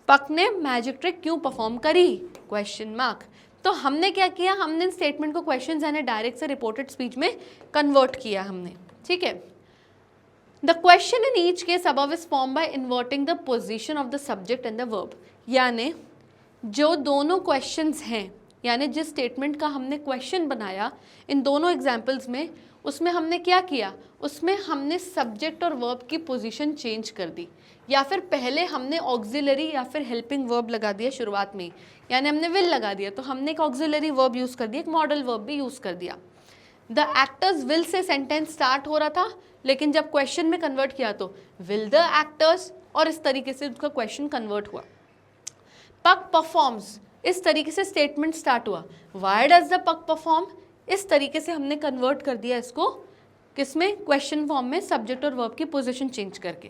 Speaker 1: पक ने मैजिक ट्रिक क्यों परफॉर्म करी? Question mark. तो हमने क्या किया? हमने स्टेटमेंट को क्वेश्चन यानी डायरेक्ट से रिपोर्टेड स्पीच में कन्वर्ट किया हमने। ठीक है। The question in each case above is form by inverting the position of the subject and the verb. यानी जो दोनों क्वेश्चंस हैं, यानी जिस स्टेटमेंट का हमने क्वेश्चन बनाया इन दोनों एग्जाम्पल्स में, उसमें हमने क्या किया? उसमें हमने सब्जेक्ट और वर्ब की पोजीशन चेंज कर दी, या फिर पहले हमने ऑक्सिलरी या फिर हेल्पिंग वर्ब लगा दिया शुरुआत में, यानी हमने विल लगा दिया तो हमने एक ऑक्सिलरी वर्ब यूज़ कर दिया, एक मॉडल वर्ब भी यूज़ कर दिया। The actors will say sentence start हो रहा था, लेकिन जब क्वेश्चन में कन्वर्ट किया तो विल द एक्टर्स, और इस तरीके से उसका क्वेश्चन कन्वर्ट हुआ। पक परफॉर्म्स, इस तरीके से स्टेटमेंट स्टार्ट हुआ। व्हाई डज द पक परफॉर्म? इस तरीके से हमने कन्वर्ट कर दिया इसको किसमें? क्वेश्चन फॉर्म में, सब्जेक्ट और वर्ब की पोजीशन चेंज करके।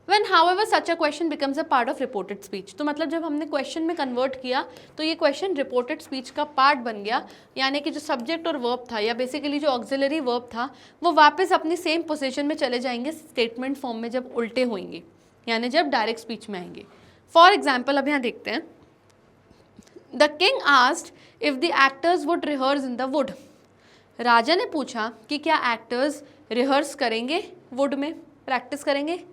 Speaker 1: When however such a question becomes a part of reported speech, तो मतलब जब हमने क्वेश्चन में कन्वर्ट किया तो ये क्वेश्चन रिपोर्टेड स्पीच का पार्ट बन गया, यानी कि जो सब्जेक्ट और वर्ब था या बेसिकली जो ऑक्सिलरी वर्ब था वो वापस अपनी सेम पोजीशन में चले जाएंगे स्टेटमेंट फॉर्म में जब उल्टे होंगे, यानी जब डायरेक्ट स्पीच में आएंगे। फॉर एग्जाम्पल अब यहाँ देखते हैं, the king asked if the actors would rehearse in the wood. राजा ने पूछा कि क्या एक्टर्स रिहर्स करेंगे वुड में, प्रैक्टिस करेंगे।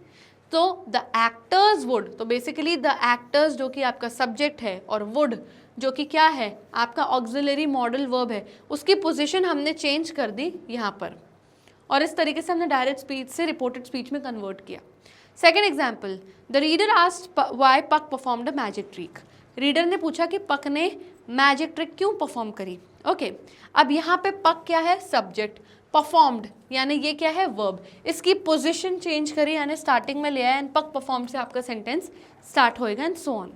Speaker 1: तो द एक्टर्स वुड, तो बेसिकली द एक्टर्स जो कि आपका सब्जेक्ट है और वुड जो कि क्या है आपका ऑक्सिलरी मॉडल वर्ब है, उसकी पोजीशन हमने चेंज कर दी यहाँ पर, और इस तरीके से हमने डायरेक्ट स्पीच से रिपोर्टेड स्पीच में कन्वर्ट किया। Second example, the reader asked why Puck performed a magic trick. Reader ने पूछा कि पक ने मैजिक ट्रिक क्यों परफॉर्म करी। ओके, अब यहाँ पे पक क्या है, सब्जेक्ट, परफॉर्म्ड यानी ये क्या है, वर्ब, इसकी पोजीशन चेंज करी यानी स्टार्टिंग में ले आया एंड पक परफॉर्म से आपका सेंटेंस स्टार्ट होएगा एंड सो ऑन।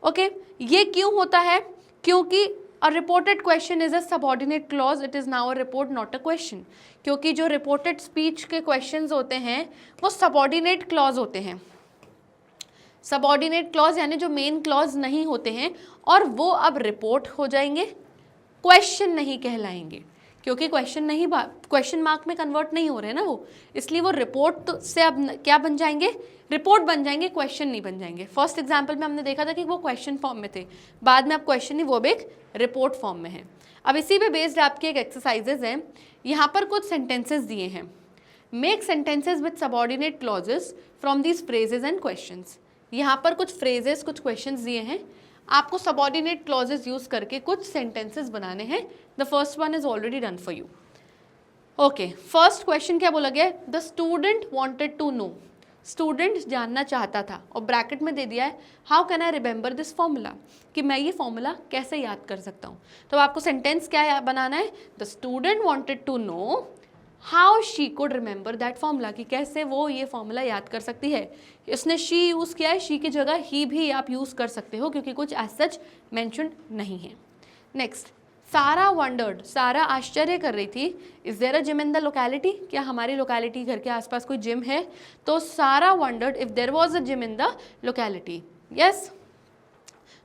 Speaker 1: ओके, ये क्यों होता है, क्योंकि a reported question is a subordinate clause, it is now a report not a question. क्योंकि जो रिपोर्टेड स्पीच के क्वेश्चंस होते हैं वो सबऑर्डिनेट क्लॉज होते हैं, सबऑर्डिनेट क्लॉज यानी जो मेन क्लॉज नहीं होते हैं, और वो अब रिपोर्ट हो जाएंगे, क्वेश्चन नहीं कहलाएंगे, क्योंकि क्वेश्चन नहीं, क्वेश्चन मार्क में कन्वर्ट नहीं हो रहे हैं ना वो, इसलिए वो रिपोर्ट से अब क्या बन जाएंगे, रिपोर्ट बन जाएंगे, क्वेश्चन नहीं बन जाएंगे। फर्स्ट एग्जांपल में हमने देखा था कि वो क्वेश्चन फॉर्म में थे, बाद में अब क्वेश्चन नहीं, वो भी एक रिपोर्ट फॉर्म में है। अब इसी पे बेस्ड आपकी एक एक्सरसाइजेज हैं, यहाँ पर कुछ सेंटेंसेज दिए हैं, make sentences with subordinate clauses from these phrases and questions. यहाँ पर कुछ फ्रेजेस कुछ क्वेश्चंस दिए हैं, आपको सबऑर्डिनेट क्लॉजेस यूज करके कुछ सेंटेंसेस बनाने हैं। The first one is already done for you. Okay, first question क्या बोला गया है, the student wanted to know, student जानना चाहता था, और ब्रैकेट में दे दिया है how can I remember this formula, कि मैं ये फॉर्मूला कैसे याद कर सकता हूँ। तो आपको सेंटेंस क्या बनाना है, the student wanted to know how she could remember that formula, कि कैसे वो ये फॉर्मूला याद कर सकती है। इसने शी यूज़ किया है, शी की जगह ही भी आप यूज़ कर सकते हो क्योंकि कुछ एज सच मेंशन नहीं है। नेक्स्ट, सारा वंडर्ड, सारा आश्चर्य कर रही थी, is there a gym in the locality, क्या हमारी लोकेलिटी घर के आसपास कोई जिम है। तो Sara wondered if there was a gym in the locality, yes,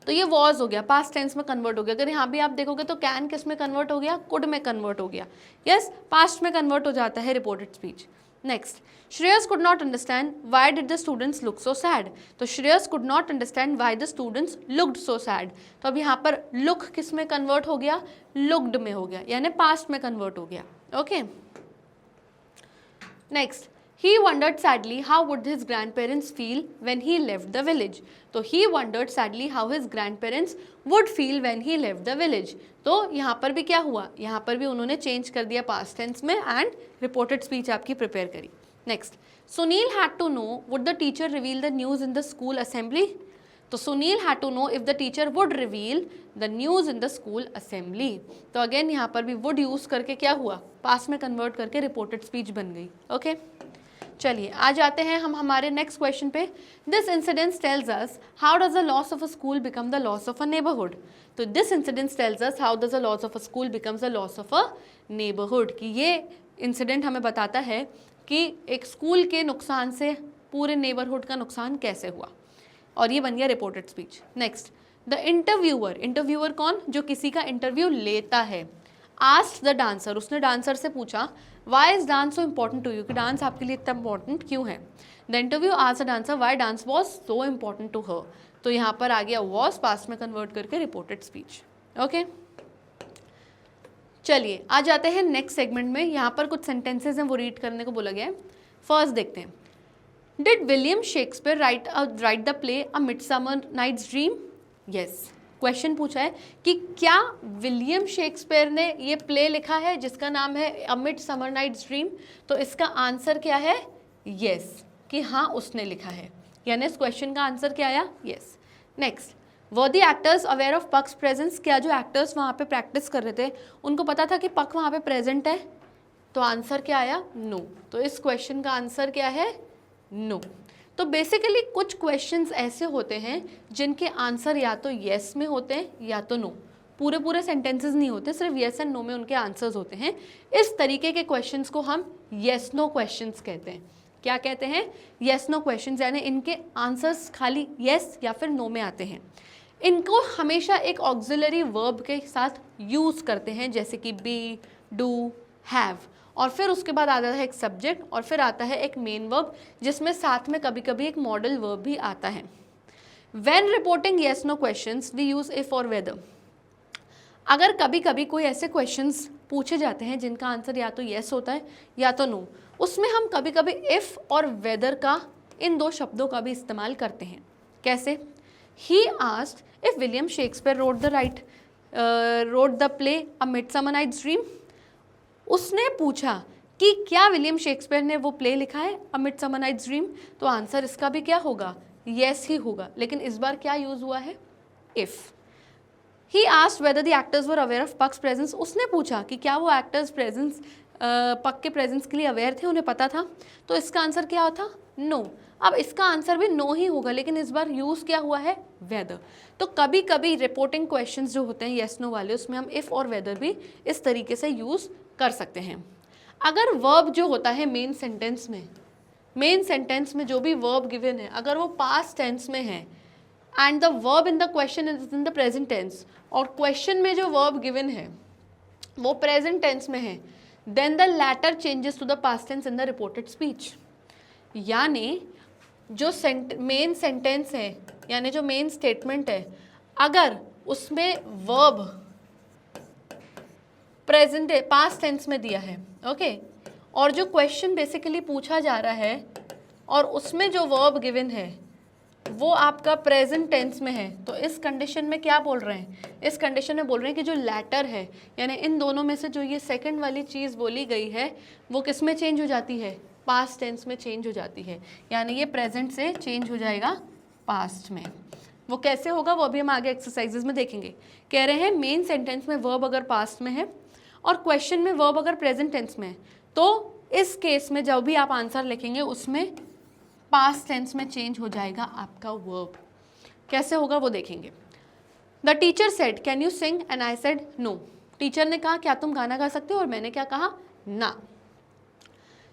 Speaker 1: तो ये वॉज हो गया, पास्ट टेंस में कन्वर्ट हो गया। अगर यहाँ भी आप देखोगे तो कैन किस में कन्वर्ट हो गया, कुड में कन्वर्ट हो गया, यस, पास्ट में कन्वर्ट हो जाता है reported speech. Next, Shreyas could not understand why did the students look so sad, तो Shreyas could not understand why the students looked so sad. तो अब यहाँ पर लुक किस में कन्वर्ट हो गया, लुक्ड में हो गया, यानी पास्ट में कन्वर्ट हो गया। Okay, next, he wondered sadly how would his grandparents feel when he left the village, तो he wondered sadly how his grandparents would feel when he left the village। तो यहाँ पर भी क्या हुआ, यहाँ पर भी उन्होंने चेंज कर दिया पास्ट टेंस में एंड रिपोर्टेड स्पीच आपकी प्रिपेयर करी। Next, Sunil had to know would the teacher reveal the news in the school assembly, तो Sunil had to know if the teacher would reveal the news in the school assembly. तो again यहाँ पर भी would use करके क्या हुआ, past में convert करके रिपोर्टेड स्पीच बन गई। ओके, चलिए आ जाते हैं हम हमारे नेक्स्ट क्वेश्चन पे। This incidence tells us how does the loss of a school become the loss of a neighbourhood, तो this incidence tells us how does the loss of a school becomes the loss of a neighbourhood, कि ये incident हमें बताता है कि एक school के नुकसान से पूरे नेबरहुड का नुकसान कैसे हुआ, और ये बन गया reported speech. Next, the interviewer, interviewer कौन, जो किसी का इंटरव्यू लेता है, आस्क्ड द डांसर, उसने डांसर से पूछा why is dance so important to you, कि डांस आपके लिए इतना इंपॉर्टेंट क्यों है। The interview asked the dancer why dance was so important to her, तो यहाँ पर आ गया वॉज पास्ट में कन्वर्ट करके रिपोर्टेड स्पीच। ओके, चलिए आ जाते हैं नेक्स्ट सेगमेंट में। यहाँ पर कुछ सेंटेंसेज हैं वो रीड करने को बोला गया है। फर्स्ट देखते हैं, did William Shakespeare write the play a midsummer night's dream, yes, question पूछा है कि क्या विलियम शेक्सपियर ने ये प्ले लिखा है जिसका नाम है अ मिडसमर नाइट्स ड्रीम, तो इसका आंसर क्या है, यस, कि हाँ उसने लिखा है, यानी इस क्वेश्चन का आंसर क्या आया, yes. Next, were the actors aware of Puck's presence, क्या जो एक्टर्स वहाँ पे प्रैक्टिस कर रहे थे उनको पता था कि पक वहाँ पे प्रेजेंट है, तो आंसर क्या आया, नो, तो इस क्वेश्चन का आंसर क्या है, नो। तो बेसिकली कुछ क्वेश्चंस ऐसे होते हैं जिनके आंसर या तो येस में होते हैं या तो नो, पूरे सेंटेंसेस नहीं होते, सिर्फ येस एंड नो में उनके आंसर्स होते हैं। इस तरीके के क्वेश्चंस को हम येस नो क्वेश्चंस कहते हैं। क्या कहते हैं, येस नो क्वेश्चन, यानी इनके आंसर्स खाली येस या फिर नो में आते हैं। इनको हमेशा एक ऑक्सिलरी वर्ब के साथ यूज़ करते हैं, जैसे कि बी, डू, हैव, और फिर उसके बाद आता है एक सब्जेक्ट और फिर आता है एक मेन वर्ब, जिसमें साथ में कभी कभी एक मॉडल वर्ब भी आता है। When reporting yes no questions we use if और वेदर। अगर कभी कभी कोई ऐसे क्वेश्चंस पूछे जाते हैं जिनका आंसर या तो येस होता है या तो नो, उसमें हम कभी कभी इफ़ और वेदर का, इन दो शब्दों का भी इस्तेमाल करते हैं। कैसे? He asked if William Shakespeare wrote the play a midsummer night's dream. उसने पूछा कि क्या विलियम शेक्सपियर ने वो प्ले लिखा है अ मिडसमर नाइट्स ड्रीम, तो आंसर इसका भी क्या होगा, येस ही होगा। लेकिन इस बार क्या यूज़ हुआ है, if. He asked whether the actors were aware of Puck's presence. उसने पूछा कि क्या वो एक्टर्स प्रेजेंस, पक के प्रेजेंस के लिए अवेयर थे, उन्हें पता था, तो इसका आंसर क्या होता, नो। अब इसका आंसर भी नो ही होगा, लेकिन इस बार यूज़ क्या हुआ है, वेदर। तो कभी कभी रिपोर्टिंग क्वेश्चंस जो होते हैं येस नो वाले, उसमें हम इफ़ और वेदर भी इस तरीके से यूज़ कर सकते हैं। अगर वर्ब जो होता है मेन सेंटेंस में जो भी वर्ब गिवन है, अगर वो पास्ट टेंस में है and the verb in the question is in the present tense, और क्वेश्चन में जो वर्ब गिवन है वो प्रेजेंट टेंस में है, then the latter changes to the past tense in the reported speech. यानी जो मेन सेंटेंस है, यानी जो मेन स्टेटमेंट है, अगर उसमें वर्ब प्रेजेंट पास्ट टेंस में दिया है, ओके, और जो क्वेश्चन बेसिकली पूछा जा रहा है और उसमें जो वर्ब गिवन है वो आपका प्रेजेंट टेंस में है, तो इस कंडीशन में क्या बोल रहे हैं, इस कंडीशन में बोल रहे हैं कि जो लैटर है, यानी इन दोनों में से जो ये सेकंड वाली चीज़ बोली गई है वो किस में चेंज हो जाती है, पास्ट टेंस में चेंज हो जाती है। यानी ये प्रेजेंट से चेंज हो जाएगा पास्ट में। वो कैसे होगा वो अभी हम आगे एक्सरसाइजेज में देखेंगे। कह रहे हैं मेन सेंटेंस में वर्ब अगर पास्ट में है और क्वेश्चन में वर्ब अगर प्रेजेंट टेंस में है, तो इस केस में जब भी आप आंसर लिखेंगे उसमें पास्ट टेंस में चेंज हो जाएगा आपका वर्ब। कैसे होगा वो देखेंगे। The teacher said can you sing and I said no. Teacher ने कहा क्या तुम गाना गा सकते हो, और मैंने क्या कहा, ना।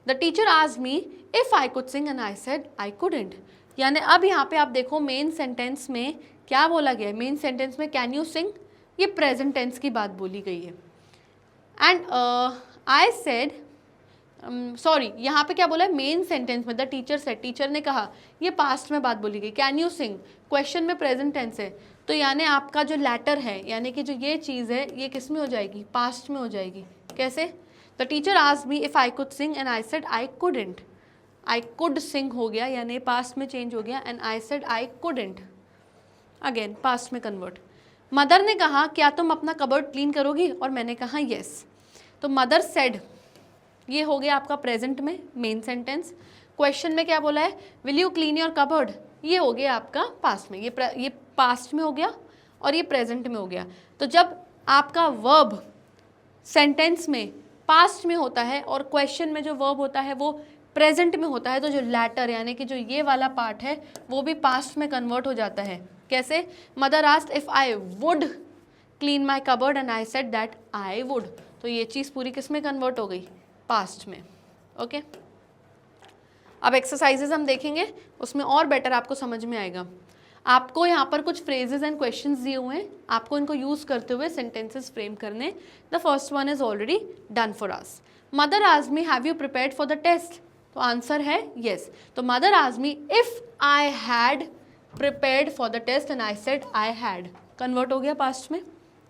Speaker 1: The teacher asked me if I could sing and I said I couldn't. यानी अब यहाँ पे आप देखो मेन सेंटेंस में क्या बोला गया है, मेन सेंटेंस में कैन यू सिंग, ये प्रेजेंट टेंस की बात बोली गई है। एंड आई सेड सॉरी, यहाँ पे क्या बोला है, मेन सेंटेंस में द टीचर सेड, टीचर ने कहा, ये पास्ट में बात बोली गई। कैन यू सिंग क्वेश्चन में प्रेजेंट टेंस है, तो यानी आपका जो लैटर है, यानी कि जो ये चीज़ है ये किस में हो जाएगी, पास्ट में हो जाएगी। कैसे? The teacher asked me if I could sing and I said I couldn't. I could sing हो गया, यानी पास्ट में चेंज हो गया, and I said I couldn't, again past में कन्वर्ट। मदर ने कहा क्या तुम अपना कबर्ड क्लीन करोगी, और मैंने कहा येस। तो मदर सेड, ये हो गया आपका प्रेजेंट में मेन सेंटेंस। क्वेश्चन में क्या बोला है, will you clean your cupboard, ये हो गया आपका पास्ट में, ये पास्ट में हो गया और ये प्रेजेंट में हो गया। तो जब आपका वर्ब सेंटेंस में पास्ट में होता है और क्वेश्चन में जो वर्ब होता है वो प्रेजेंट में होता है, तो जो लैटर यानी कि जो ये वाला पार्ट है वो भी पास्ट में कन्वर्ट हो जाता है। कैसे? Mother asked if I would clean my cupboard and I said that I would. तो ये चीज़ पूरी किस में कन्वर्ट हो गई, पास्ट में। ओके, अब एक्सरसाइजेज हम देखेंगे, उसमें और बेटर आपको समझ में आएगा। आपको यहाँ पर कुछ फ्रेजेस एंड क्वेश्चंस दिए हुए हैं, आपको इनको यूज़ करते हुए सेंटेंसेस फ्रेम करने। The first one is already done for us. Mother asked me have you prepared for the test, तो आंसर है येस। तो mother asked me if I had prepared for the test and I said I had, convert हो गया past में।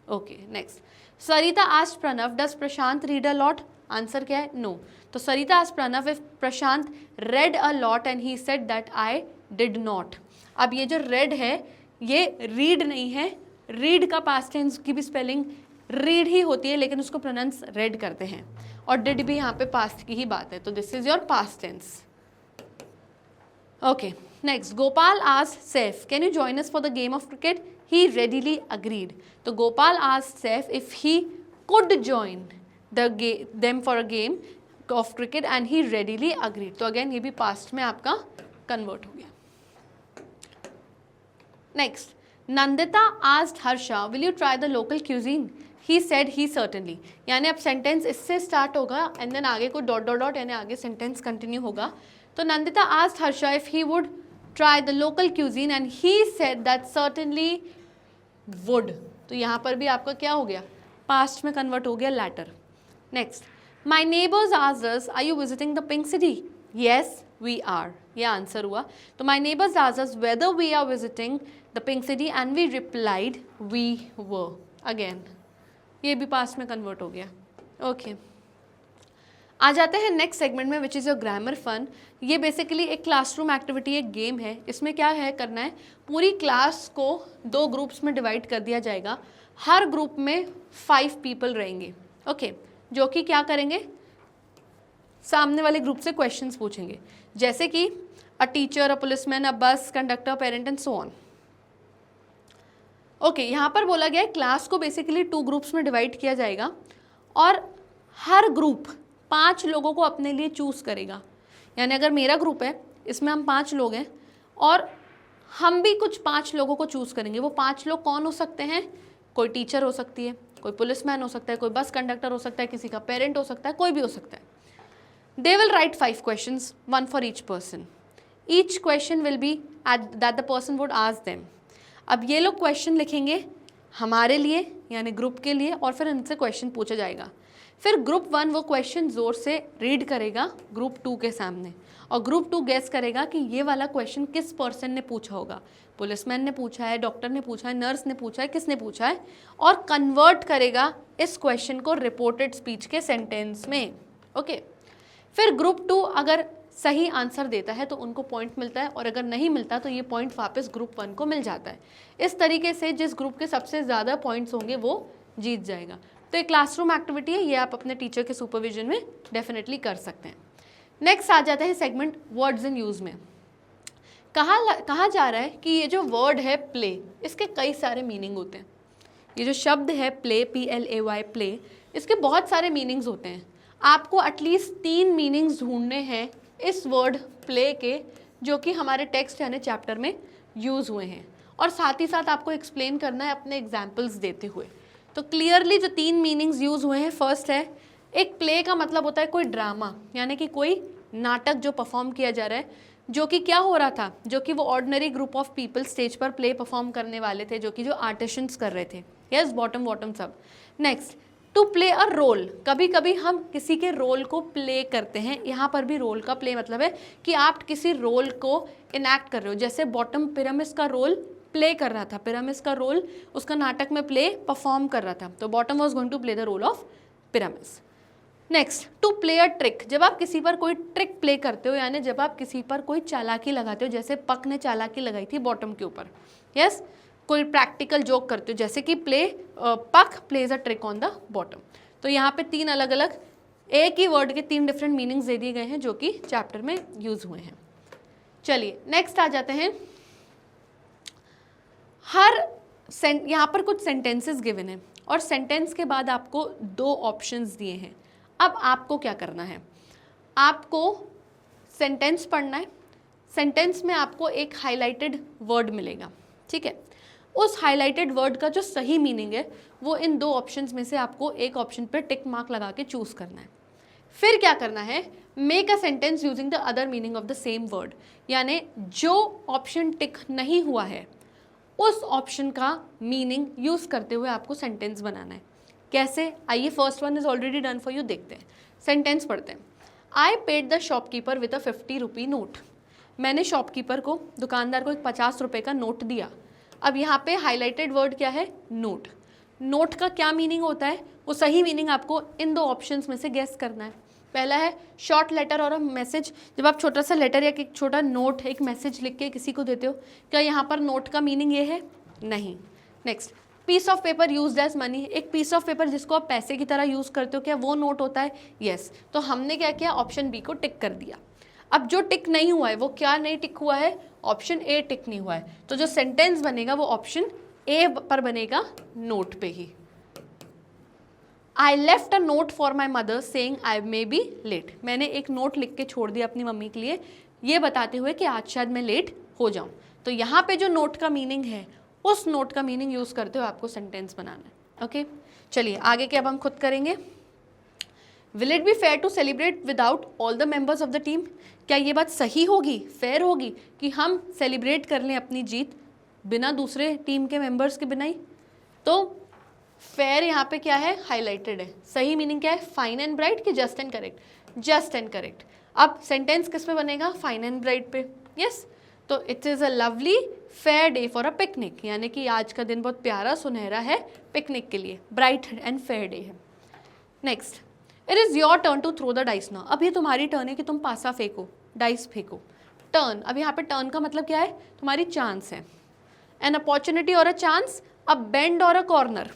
Speaker 1: Okay, next. Sarita asked Pranav does Prashant read a lot, answer क्या है, no. तो Sarita asked Pranav if Prashant red a lot and he said that I did not. अब ये जो red है ये रीड नहीं है, रीड का पास्ट टेंस की भी स्पेलिंग रीड ही होती है, लेकिन उसको प्रोनाउंस रेड करते हैं, और डिड भी यहाँ पे पास्ट की ही बात है, तो this is your past tense. Okay, next. Gopal asked Saif can you join us for the game of cricket, he readily agreed. तो Gopal asked Saif if he could join them for a game of cricket and he readily agreed. तो again ये भी past में आपका convert हो गया। Next. Nandita asked Harsha will you try the local cuisine, he said he certainly. यानी अब सेंटेंस इससे स्टार्ट होगा एंड देन आगे को डॉट डॉट डॉट, यानी आगे सेंटेंस कंटिन्यू होगा। तो Nandita asked Harsha if he would try the local cuisine and he said that certainly would. तो यहाँ पर भी आपका क्या हो गया, पास्ट में कन्वर्ट हो गया latter. Next, my neighbours asked us, are you visiting the pink city? Yes, we are. ये आंसर हुआ. तो माई neighbours asked us whether we are visiting the pink city and we replied we were. Again ये भी past में convert हो गया. Okay आ जाते हैं नेक्स्ट सेगमेंट में, which is your grammar fun. ये बेसिकली एक क्लासरूम एक्टिविटी, एक गेम है. इसमें क्या है करना है, पूरी क्लास को 2 ग्रुप्स में डिवाइड कर दिया जाएगा. हर ग्रुप में 5 पीपल रहेंगे. ओके जो कि क्या करेंगे, सामने वाले ग्रुप से क्वेश्चंस पूछेंगे, जैसे कि a teacher, a policeman, a bus conductor, parent and so on. Okay यहाँ पर बोला गया है क्लास को बेसिकली 2 ग्रुप्स में डिवाइड किया जाएगा और हर ग्रुप 5 लोगों को अपने लिए चूज़ करेगा. यानी अगर मेरा ग्रुप है, इसमें हम 5 लोग हैं और हम भी कुछ 5 लोगों को चूज़ करेंगे. वो 5 लोग कौन हो सकते हैं, कोई टीचर हो सकती है, कोई पुलिसमैन हो सकता है, कोई बस कंडक्टर हो सकता है, किसी का पेरेंट हो सकता है, कोई भी हो सकता है. They will write 5 questions, 1 for each person. Each question will be that the person would ask them. अब ये लोग क्वेश्चन लिखेंगे हमारे लिए यानी ग्रुप के लिए और फिर इनसे क्वेश्चन पूछा जाएगा. फिर ग्रुप 1 वो क्वेश्चन ज़ोर से रीड करेगा ग्रुप 2 के सामने और ग्रुप 2 गेस करेगा कि ये वाला क्वेश्चन किस पर्सन ने पूछा होगा. पुलिसमैन ने पूछा है, डॉक्टर ने पूछा है, नर्स ने पूछा है, किसने पूछा है, और कन्वर्ट करेगा इस क्वेश्चन को रिपोर्टेड स्पीच के सेंटेंस में. ओके फिर ग्रुप 2 अगर सही आंसर देता है तो उनको पॉइंट मिलता है और अगर नहीं मिलता तो ये पॉइंट वापस ग्रुप 1 को मिल जाता है. इस तरीके से जिस ग्रुप के सबसे ज़्यादा पॉइंट्स होंगे वो जीत जाएगा. तो एक क्लासरूम एक्टिविटी है, ये आप अपने टीचर के सुपरविजन में डेफिनेटली कर सकते हैं. नेक्स्ट आ जाता है सेगमेंट वर्ड्स इन यूज़ में. कहा जा रहा है कि ये जो वर्ड है प्ले, इसके कई सारे मीनिंग होते हैं. ये जो शब्द है प्ले, PLAY प्ले, इसके बहुत सारे मीनिंग्स होते हैं. आपको एटलीस्ट 3 मीनिंग्स ढूंढने हैं इस वर्ड प्ले के, जो कि हमारे टेक्स्ट यानी चैप्टर में यूज़ हुए हैं, और साथ ही साथ आपको एक्सप्लेन करना है अपने एग्जाम्पल्स देते हुए. तो क्लियरली जो 3 मीनिंग्स यूज़ हुए हैं, फर्स्ट है, एक प्ले का मतलब होता है कोई ड्रामा, यानी कि कोई नाटक जो परफॉर्म किया जा रहा है, जो कि क्या हो रहा था, जो कि वो ordinary group of people stage पर प्ले परफॉर्म करने वाले थे, जो कि जो आर्टिशंस कर रहे थे. यस, बॉटम सब. Next, to play a role, कभी कभी हम किसी के रोल को प्ले करते हैं. यहाँ पर भी रोल का प्ले मतलब है कि आप किसी रोल को इनैक्ट कर रहे हो. जैसे बॉटम पिरामिस का रोल प्ले कर रहा था, पिरामिस का रोल उसका नाटक में प्ले परफॉर्म कर रहा था, तो Bottom was going to play the role of Pyramus. Next, to play a trick, जब आप किसी पर कोई ट्रिक प्ले करते हो, यानी जब आप किसी पर कोई चालाकी लगाते हो, जैसे पक ने चालाकी लगाई थी बॉटम के ऊपर. यस, कोई प्रैक्टिकल जोक करते हो, जैसे कि पक plays a trick on the bottom. तो यहाँ पे 3 अलग अलग एक ही वर्ड के 3 डिफरेंट मीनिंग्स दे दिए गए हैं जो कि चैप्टर में यूज हुए हैं. चलिए नेक्स्ट आ जाते हैं. यहाँ पर कुछ सेंटेंसेस गिवन है और सेंटेंस के बाद आपको 2 ऑप्शंस दिए हैं. अब आपको क्या करना है, आपको सेंटेंस पढ़ना है. सेंटेंस में आपको एक हाईलाइटेड वर्ड मिलेगा, ठीक है. उस हाईलाइटेड वर्ड का जो सही मीनिंग है वो इन 2 ऑप्शंस में से आपको एक ऑप्शन पर टिक मार्क लगा के चूज करना है. फिर क्या करना है, make a sentence using the other meaning of the same word, यानी जो ऑप्शन टिक नहीं हुआ है उस ऑप्शन का मीनिंग यूज़ करते हुए आपको सेंटेंस बनाना है. कैसे, आइए first one is already done for you, देखते हैं. सेंटेंस पढ़ते हैं. I paid the shopkeeper with a 50 rupee note, मैंने शॉपकीपर को, दुकानदार को एक 50 रुपये का नोट दिया. अब यहाँ पे हाईलाइटेड वर्ड क्या है, नोट. नोट का क्या मीनिंग होता है, वो सही मीनिंग आपको इन 2 ऑप्शंस में से गेस करना है. पहला है शॉर्ट लेटर और अ मैसेज, जब आप छोटा सा लेटर या एक छोटा नोट, एक मैसेज लिख के किसी को देते हो, क्या यहाँ पर नोट का मीनिंग ये है, नहीं. Next, piece of paper used as money, एक पीस ऑफ पेपर जिसको आप पैसे की तरह यूज़ करते हो, क्या वो नोट होता है, यस. तो हमने क्या किया, ऑप्शन बी को टिक कर दिया. अब जो टिक नहीं हुआ है वो क्या नहीं टिक हुआ है, ऑप्शन ए टिक नहीं हुआ है. तो जो सेंटेंस बनेगा वो ऑप्शन ए पर बनेगा, नोट पे ही. I left a note for my mother saying I may be late, मैंने एक नोट लिख के छोड़ दिया अपनी मम्मी के लिए, ये बताते हुए कि आज शायद मैं लेट हो जाऊँ. तो यहाँ पे जो नोट का मीनिंग है उस नोट का मीनिंग यूज़ करते हुए आपको सेंटेंस बनाना है. ओके चलिए आगे के अब हम खुद करेंगे. Will it be fair to celebrate without all the members of the team? क्या ये बात सही होगी, फेयर होगी कि हम सेलिब्रेट कर लें अपनी जीत बिना दूसरे टीम के मेंबर्स के बिना ही? तो फेयर यहाँ पे क्या है, हाईलाइटेड है। सही मीनिंग क्या है, फाइन एंड ब्राइट कि just and correct? Just and correct. अब सेंटेंस किस पे बनेगा, फाइन एंड ब्राइट पे। यस, तो it is a lovely fair day for a picnic, यानी कि आज का दिन बहुत प्यारा सुनहरा है पिकनिक के लिए, ब्राइट एंड फेयर डे है। Next, it is your turn to throw the dice now. अब ये तुम्हारी टर्न है कि तुम पासा फेंको, डाइस फेंको। टर्न, अब यहाँ पे टर्न का मतलब क्या है, तुम्हारी चांस है। एन अपॉर्चुनिटी और अ चांस, अ बेंड और अ कॉर्नर।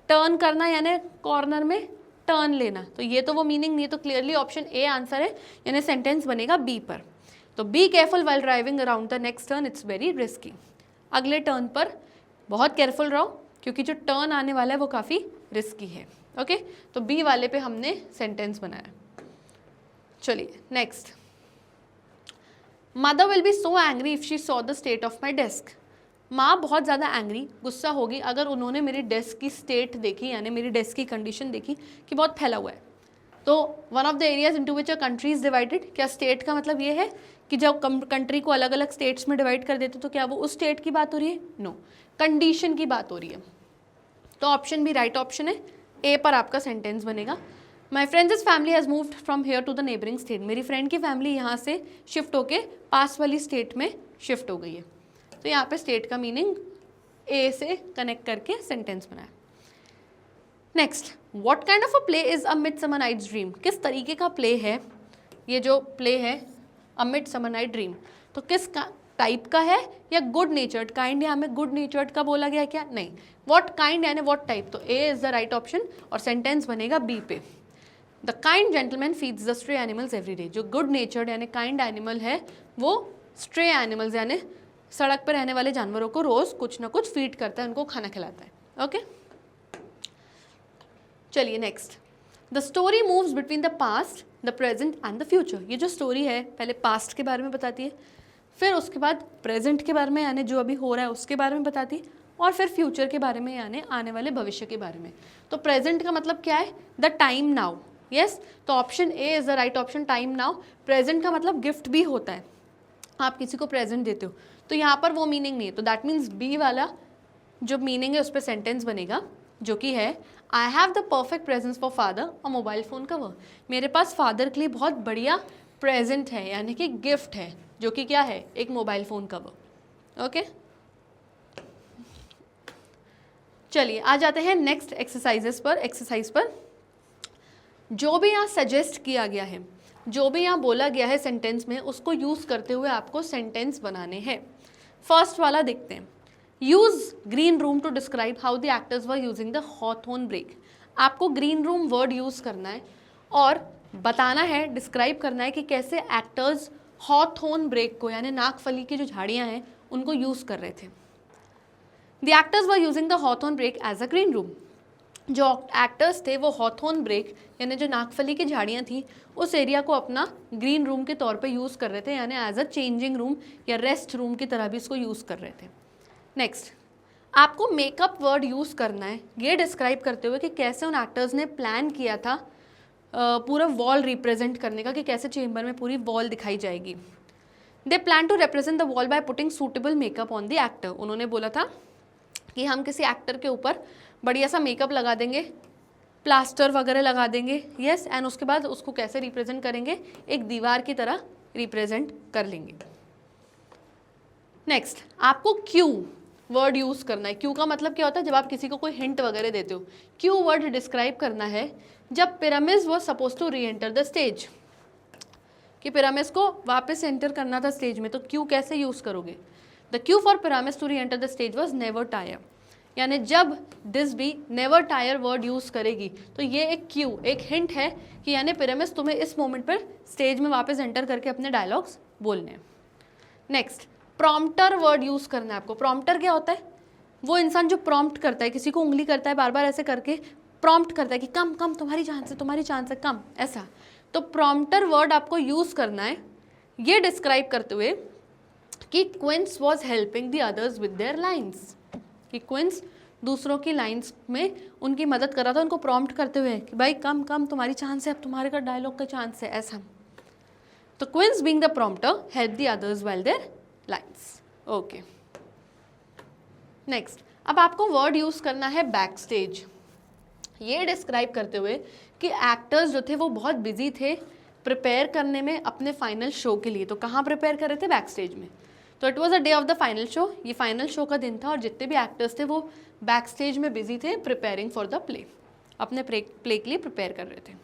Speaker 1: टर्न करना यानी कॉर्नर में टर्न लेना, तो ये तो वो मीनिंग नहीं है, तो क्लियरली ऑप्शन ए आंसर है, यानी सेंटेंस बनेगा बी पर। तो be careful while driving around the next turn, it's very risky. अगले टर्न पर बहुत केयरफुल रहो क्योंकि जो टर्न आने वाला है वो काफ़ी रिस्की है। ओके, तो बी वाले पे हमने सेंटेंस बनाया। चलिए next, mother will be so angry if she saw the state of my desk. माँ बहुत ज़्यादा एंग्री, गुस्सा होगी अगर उन्होंने मेरी डेस्क की स्टेट देखी, यानी मेरी डेस्क की कंडीशन देखी कि बहुत फैला हुआ है। तो one of the areas into which a country is divided, क्या स्टेट का मतलब ये है कि जब कंट्री को अलग अलग स्टेट्स में डिवाइड कर देते तो क्या वो उस स्टेट की बात हो रही है? नो, कंडीशन की बात हो रही है। तो ऑप्शन भी राइट ऑप्शन है, ए पर आपका सेंटेंस बनेगा। My friends family has moved from here to the neighbouring state. मेरी फ्रेंड की फैमिली यहाँ से शिफ्ट होके पास वाली स्टेट में शिफ्ट हो गई है। तो यहाँ पे स्टेट का मीनिंग ए से कनेक्ट करके सेंटेंस बनाया। Next, what kind of a play is a midsummer night's dream. किस तरीके का प्ले है ये जो प्ले है अ मिडसमर नाइट ड्रीम, तो किस टाइप का है या गुड नेचर्ड? काइंड यहाँ में गुड नेचर्ड का बोला गया क्या? नहीं, व्हाट काइंड यानी व्हाट टाइप, तो ए इज द राइट ऑप्शन और सेंटेंस बनेगा बी पे। The kind gentleman feeds the stray animals every day. जो गुड नेचर्ड यानी काइंड एनिमल है वो स्ट्रे एनिमल्स यानी सड़क पर रहने वाले जानवरों को रोज कुछ ना कुछ फीड करता है, उनको खाना खिलाता है। ओके, चलिए next, the story moves between the past, the present and the future. ये जो स्टोरी है पहले पास्ट के बारे में बताती है, फिर उसके बाद प्रेजेंट के बारे में यानी जो अभी हो रहा है उसके बारे में बताती है, और फिर फ्यूचर के बारे में यानी आने वाले भविष्य के बारे में। तो प्रेजेंट का मतलब क्या है, द टाइम नाउ। यस, तो option A is the right option, time now. Present का मतलब गिफ्ट भी होता है, आप किसी को प्रेजेंट देते हो, तो यहाँ पर वो मीनिंग नहीं है, तो दैट मीन्स बी वाला जो मीनिंग है उस पर सेंटेंस बनेगा जो कि है I have the perfect presence for father a mobile phone cover. मेरे पास फादर के लिए बहुत बढ़िया प्रेजेंट है यानी कि गिफ्ट है, जो कि क्या है, एक मोबाइल फ़ोन कवर। ओके, चलिए आ जाते हैं नेक्स्ट एक्सरसाइजेस पर। एक्सरसाइज पर जो भी यहाँ सजेस्ट किया गया है, जो भी यहाँ बोला गया है सेंटेंस में, उसको यूज़ करते हुए आपको सेंटेंस बनाने हैं। फर्स्ट वाला देखते हैं, use green room to describe how the actors were using the hawthorn brake. आपको ग्रीन रूम वर्ड यूज़ करना है और बताना है, डिस्क्राइब करना है कि कैसे एक्टर्स हॉथॉर्न ब्रेक को यानी नागफली की जो झाड़ियाँ हैं उनको यूज़ कर रहे थे। The actors were using the hawthorn brake as a green room. जो एक्टर्स थे वो हॉथॉर्न ब्रेक यानी जो नागफली की झाड़ियाँ थी उस एरिया को अपना ग्रीन रूम के तौर पे यूज़ कर रहे थे, यानी एज अ चेंजिंग रूम या रेस्ट रूम की तरह भी इसको यूज़ कर रहे थे। नेक्स्ट, आपको मेकअप वर्ड यूज़ करना है ये डिस्क्राइब करते हुए कि कैसे उन एक्टर्स ने प्लान किया था पूरा वॉल रिप्रेजेंट करने का, कि कैसे चेम्बर में पूरी वॉल दिखाई जाएगी। They plan to represent the wall by putting suitable makeup on the actor. उन्होंने बोला था कि हम किसी एक्टर के ऊपर बढ़िया सा मेकअप लगा देंगे, प्लास्टर वगैरह लगा देंगे, यस, एंड उसके बाद उसको कैसे रिप्रेजेंट करेंगे, एक दीवार की तरह रिप्रेजेंट कर लेंगे। नेक्स्ट, आपको क्यू वर्ड यूज़ करना है। क्यू का मतलब क्या होता है, जब आप किसी को कोई हिंट वगैरह देते हो। क्यू वर्ड डिस्क्राइब करना है जब Pyramus was suppose to re enter the stage, कि पिरामिड्स को वापस एंटर करना था स्टेज में, तो क्यू कैसे यूज़ करोगे। The cue for Pyramus to re enter the stage was never tire, यानी जब दिस भी नेवर टायर वर्ड यूज़ करेगी तो ये एक क्यू, एक हिंट है कि यानी पिरामिड्स तुम्हें इस मोमेंट पर स्टेज में वापस एंटर करके अपने डायलॉग्स बोलने हैं। नेक्स्ट, प्रॉम्प्टर वर्ड यूज़ करना है आपको। प्रॉम्प्टर क्या होता है, वो इंसान जो प्रॉम्प्ट करता है, किसी को उंगली करता है बार बार ऐसे करके प्रॉम्प्ट करता है कि कम कम तुम्हारी चांस है कम, ऐसा। तो प्रॉम्प्टर वर्ड आपको यूज़ करना है ये डिस्क्राइब करते हुए कि Quince was helping the others with their lines, कि क्विंस दूसरों की लाइंस में उनकी मदद कर रहा था, उनको प्रॉम्प्ट करते हुए कि भाई कम कम तुम्हारी चांस है, अब तुम्हारे का डायलॉग का चांस है, ऐसा। तो Quince being the prompter help the others while their lines. Okay, next, अब आपको वर्ड यूज़ करना है बैक स्टेज, ये डिस्क्राइब करते हुए कि एक्टर्स जो थे वो बहुत बिजी थे प्रिपेयर करने में अपने फाइनल शो के लिए। तो कहाँ प्रिपेयर कर रहे थे? बैक स्टेज में। तो it was a day of the final show, ये फाइनल शो का दिन था और जितने भी एक्टर्स थे वो बैक स्टेज में बिजी थे प्रिपेयरिंग फॉर द प्ले, अपने प्ले के लिए प्रिपेयर कर रहे थे।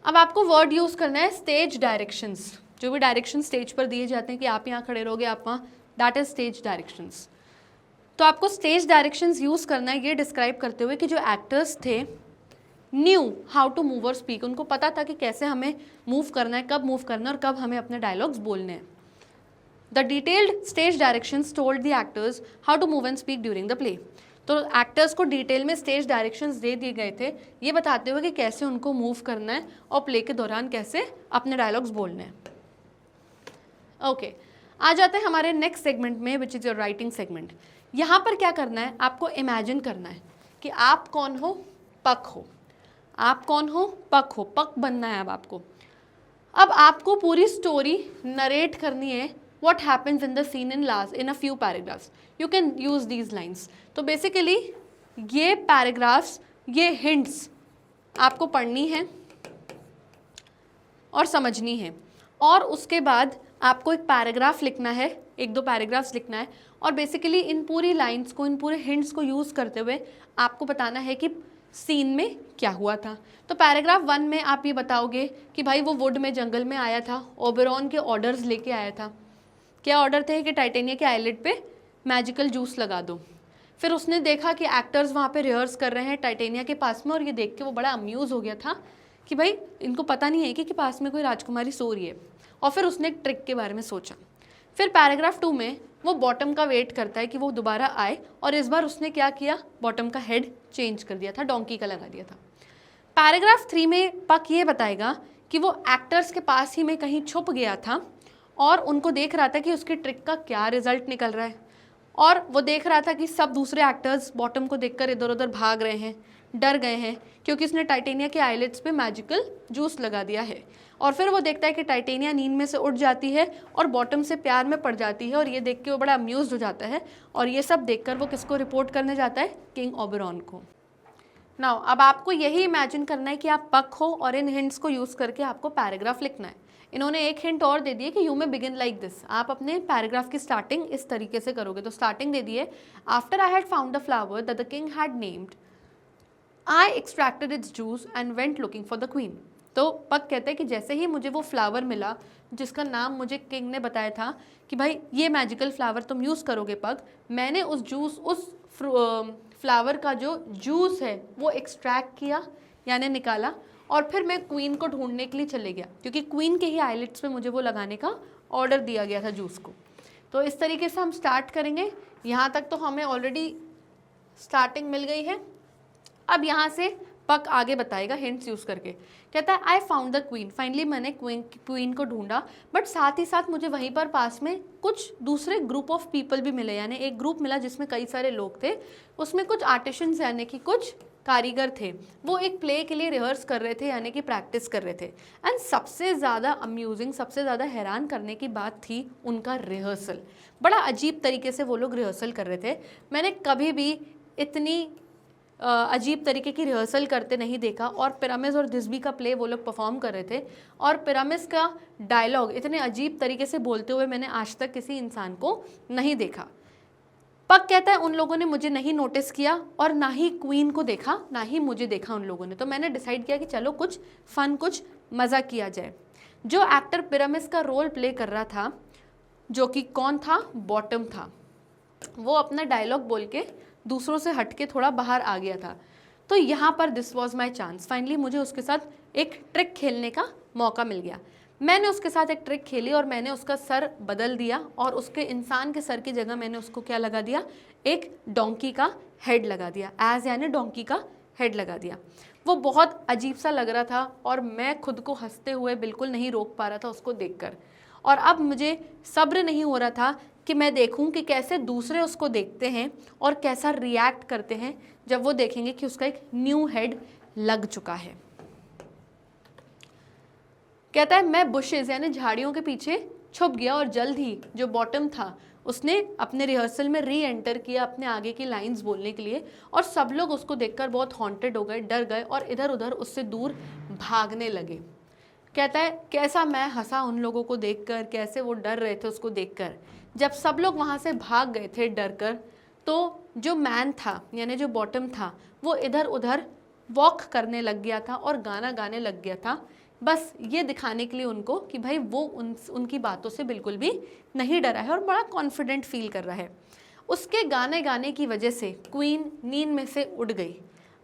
Speaker 1: अब आपको वर्ड यूज़ करना है स्टेज डायरेक्शंस, जो भी डायरेक्शन स्टेज पर दिए जाते हैं कि आप यहाँ खड़े रहोगे, आप वहाँ, दैट इज स्टेज डायरेक्शंस। तो आपको स्टेज डायरेक्शंस यूज़ करना है ये डिस्क्राइब करते हुए कि जो एक्टर्स थे न्यू हाउ टू मूव और स्पीक, उनको पता था कि कैसे हमें मूव करना है, कब मूव करना है और कब हमें अपने डायलॉग्स बोलने हैं। The detailed stage directions told the actors how to move and speak during the play. तो एक्टर्स को डिटेल में स्टेज डायरेक्शंस दे दिए गए थे, ये बताते हुए कि कैसे उनको मूव करना है और प्ले के दौरान कैसे अपने डायलॉग्स बोलने हैं। ओके, आ जाते हैं हमारे नेक्स्ट सेगमेंट में, which is your writing segment. यहाँ पर क्या करना है, आपको इमेजिन करना है कि आप कौन हो, पक हो। आप कौन हो, पक हो, पक बनना है अब आपको। अब आपको पूरी स्टोरी नरेट करनी है, what happens in the seen in last in a few paragraphs, you can use these lines. तो बेसिकली ये पैराग्राफ्स, ये हिंट्स आपको पढ़नी है और समझनी है, और उसके बाद आपको एक पैराग्राफ लिखना है, एक दो पैराग्राफ्स लिखना है, और बेसिकली इन पूरी लाइन्स को, इन पूरे हिंट्स को यूज़ करते हुए आपको बताना है कि सीन में क्या हुआ था। तो पैराग्राफ 1 में आप ये बताओगे कि भाई वो वुड में, जंगल में आया था, ओबेरॉन के ऑर्डर्स लेके आया था। क्या ऑर्डर थे? कि टाइटेनिया के आइलेट पे मैजिकल जूस लगा दो। फिर उसने देखा कि एक्टर्स वहाँ पे रिहर्स कर रहे हैं टाइटेनिया के पास में, और ये देख के वो बड़ा अम्यूज़ हो गया था कि भाई इनको पता नहीं है कि पास में कोई राजकुमारी सो रही है, और फिर उसने एक ट्रिक के बारे में सोचा। फिर पैराग्राफ 2 में वो बॉटम का वेट करता है कि वो दोबारा आए, और इस बार उसने क्या किया, बॉटम का हेड चेंज कर दिया था, डोंकी का लगा दिया था। पैराग्राफ 3 में पक ये बताएगा कि वो एक्टर्स के पास ही में कहीं छुप गया था और उनको देख रहा था कि उसकी ट्रिक का क्या रिजल्ट निकल रहा है, और वो देख रहा था कि सब दूसरे एक्टर्स बॉटम को देखकर इधर उधर भाग रहे हैं, डर गए हैं, क्योंकि उसने टाइटेनिया के आइलेट्स पे मैजिकल जूस लगा दिया है। और फिर वो देखता है कि टाइटेनिया नींद में से उठ जाती है और बॉटम से प्यार में पड़ जाती है, और ये देख के वो बड़ा अम्यूज़ड हो जाता है, और ये सब देखकर वो किसको रिपोर्ट करने जाता है? किंग ओबेरॉन को। नाउ अब आपको यही इमेजिन करना है कि आप पक हो, और इन हिंट्स को यूज़ करके आपको पैराग्राफ लिखना है। इन्होंने एक हिंट और दे दी है कि you may begin like this, आप अपने पैराग्राफ की स्टार्टिंग इस तरीके से करोगे। तो स्टार्टिंग दे दी है, after I had found the flower that the king had named, I extracted it's juice and went looking for the queen. तो पक कहते हैं कि जैसे ही मुझे वो फ्लावर मिला जिसका नाम मुझे किंग ने बताया था कि भाई ये मैजिकल फ्लावर तुम यूज़ करोगे पक, मैंने उस जूस, उस फ्लावर का जो जूस है वो एक्सट्रैक्ट किया, यानी निकाला, और फिर मैं क्वीन को ढूंढने के लिए चले गया, क्योंकि क्वीन के ही आइलेट्स पे मुझे वो लगाने का ऑर्डर दिया गया था जूस को। तो इस तरीके से हम स्टार्ट करेंगे। यहाँ तक तो हमें ऑलरेडी स्टार्टिंग मिल गई है। अब यहाँ से पक आगे बताएगा हिंट्स यूज़ करके। कहता है I found the queen, finally मैंने क्वीन को ढूंढा, बट साथ ही साथ मुझे वहीं पर पास में कुछ दूसरे ग्रुप ऑफ पीपल भी मिले, यानी एक ग्रुप मिला जिसमें कई सारे लोग थे, उसमें कुछ आर्टिशंस यानी कि कुछ कारीगर थे, वो एक प्ले के लिए रिहर्स कर रहे थे, यानी कि प्रैक्टिस कर रहे थे। एंड सबसे ज़्यादा अम्यूजिंग, सबसे ज़्यादा हैरान करने की बात थी उनका रिहर्सल। बड़ा अजीब तरीके से वो लोग रिहर्सल कर रहे थे, मैंने कभी भी इतनी अजीब तरीके की रिहर्सल करते नहीं देखा। और पिरामिड्स और दिस्बी का प्ले वो लोग परफॉर्म कर रहे थे, और पिरामिड्स का डायलॉग इतने अजीब तरीके से बोलते हुए मैंने आज तक किसी इंसान को नहीं देखा। पक कहता है उन लोगों ने मुझे नहीं नोटिस किया, और ना ही क्वीन को देखा, ना ही मुझे देखा उन लोगों ने। तो मैंने डिसाइड किया कि चलो कुछ फ़न, कुछ मज़ा किया जाए। जो एक्टर पिरामिड्स का रोल प्ले कर रहा था, जो कि कौन था? बॉटम था। वो अपना डायलॉग बोल के दूसरों से हटके थोड़ा बाहर आ गया था। तो यहाँ पर this was my chance, finally मुझे उसके साथ एक ट्रिक खेलने का मौका मिल गया। मैंने उसके साथ एक ट्रिक खेली और मैंने उसका सर बदल दिया, और उसके इंसान के सर की जगह मैंने उसको क्या लगा दिया? एक डोंकी का हेड लगा दिया, एज यानी डोंकी का हेड लगा दिया। वो बहुत अजीब सा लग रहा था, और मैं खुद को हंसते हुए बिल्कुल नहीं रोक पा रहा था उसको देखकर। और अब मुझे सब्र नहीं हो रहा था कि मैं देखूं कि कैसे दूसरे उसको देखते हैं और कैसा रिएक्ट करते हैं जब वो देखेंगे कि उसका एक न्यू हेड लग चुका है। कहता है मैं बुशेस यानी झाड़ियों के पीछे छुप गया और जल्द ही जो बॉटम था उसने अपने रिहर्सल में री एंटर किया अपने आगे की लाइंस बोलने के लिए, और सब लोग उसको देखकर बहुत हॉन्टेड हो गए, डर गए और इधर उधर उससे दूर भागने लगे। कहता है कैसा मैं हंसा उन लोगों को देखकर, कैसे वो डर रहे थे उसको देखकर। जब सब लोग वहाँ से भाग गए थे डर कर, तो जो मैन था यानी जो बॉटम था वो इधर उधर वॉक करने लग गया था और गाना गाने लग गया था, बस ये दिखाने के लिए उनको कि भाई वो उनकी बातों से बिल्कुल भी नहीं डरा है और बड़ा कॉन्फिडेंट फील कर रहा है। उसके गाने गाने की वजह से क्वीन नींद में से उठ गई।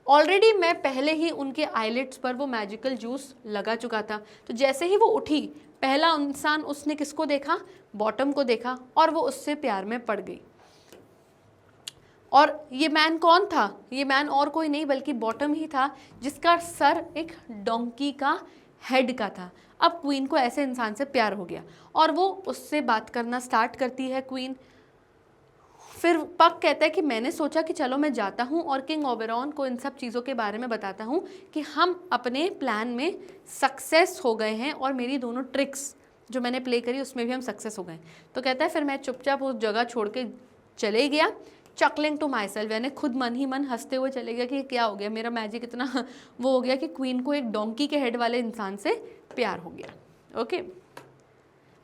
Speaker 1: ऑलरेडी मैं पहले ही उनके आईलिड्स पर वो मैजिकल जूस लगा चुका था, तो जैसे ही वो उठी पहला इंसान उसने किसको देखा, बॉटम को देखा, और वो उससे प्यार में पड़ गई। और ये मैन कौन था, ये मैन और कोई नहीं बल्कि बॉटम ही था जिसका सर एक डोंकी का हेड का था। अब क्वीन को ऐसे इंसान से प्यार हो गया और वो उससे बात करना स्टार्ट करती है क्वीन। फिर पक कहता है कि मैंने सोचा कि चलो मैं जाता हूँ और किंग ओबेरॉन को इन सब चीज़ों के बारे में बताता हूँ कि हम अपने प्लान में सक्सेस हो गए हैं और मेरी दोनों ट्रिक्स जो मैंने प्ले करी उसमें भी हम सक्सेस हो गए। तो कहता है फिर मैं चुपचाप उस जगह छोड़ के चले गया, चकलिंग टू माई सेल्फ यानी खुद मन ही मन हंसते हुए चले गया कि क्या हो गया, मेरा मैजिक इतना वो हो गया कि क्वीन को एक डोंकी के हेड वाले इंसान से प्यार हो गया। Okay,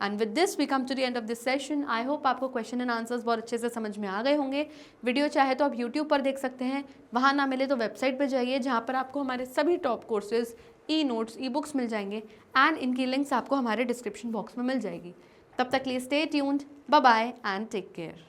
Speaker 1: and with this we come to the end of this session. I hope आपको क्वेश्चन एंड आंसर्स बहुत अच्छे से समझ में आ गए होंगे। वीडियो चाहे तो आप यूट्यूब पर देख सकते हैं, वहाँ ना मिले तो वेबसाइट पर जाइए जहाँ पर आपको हमारे सभी top courses, e notes, e books मिल जाएंगे एंड इनकी लिंक्स आपको हमारे डिस्क्रिप्शन बॉक्स में मिल जाएगी। तब तक लिए stay tuned, bye bye and take care.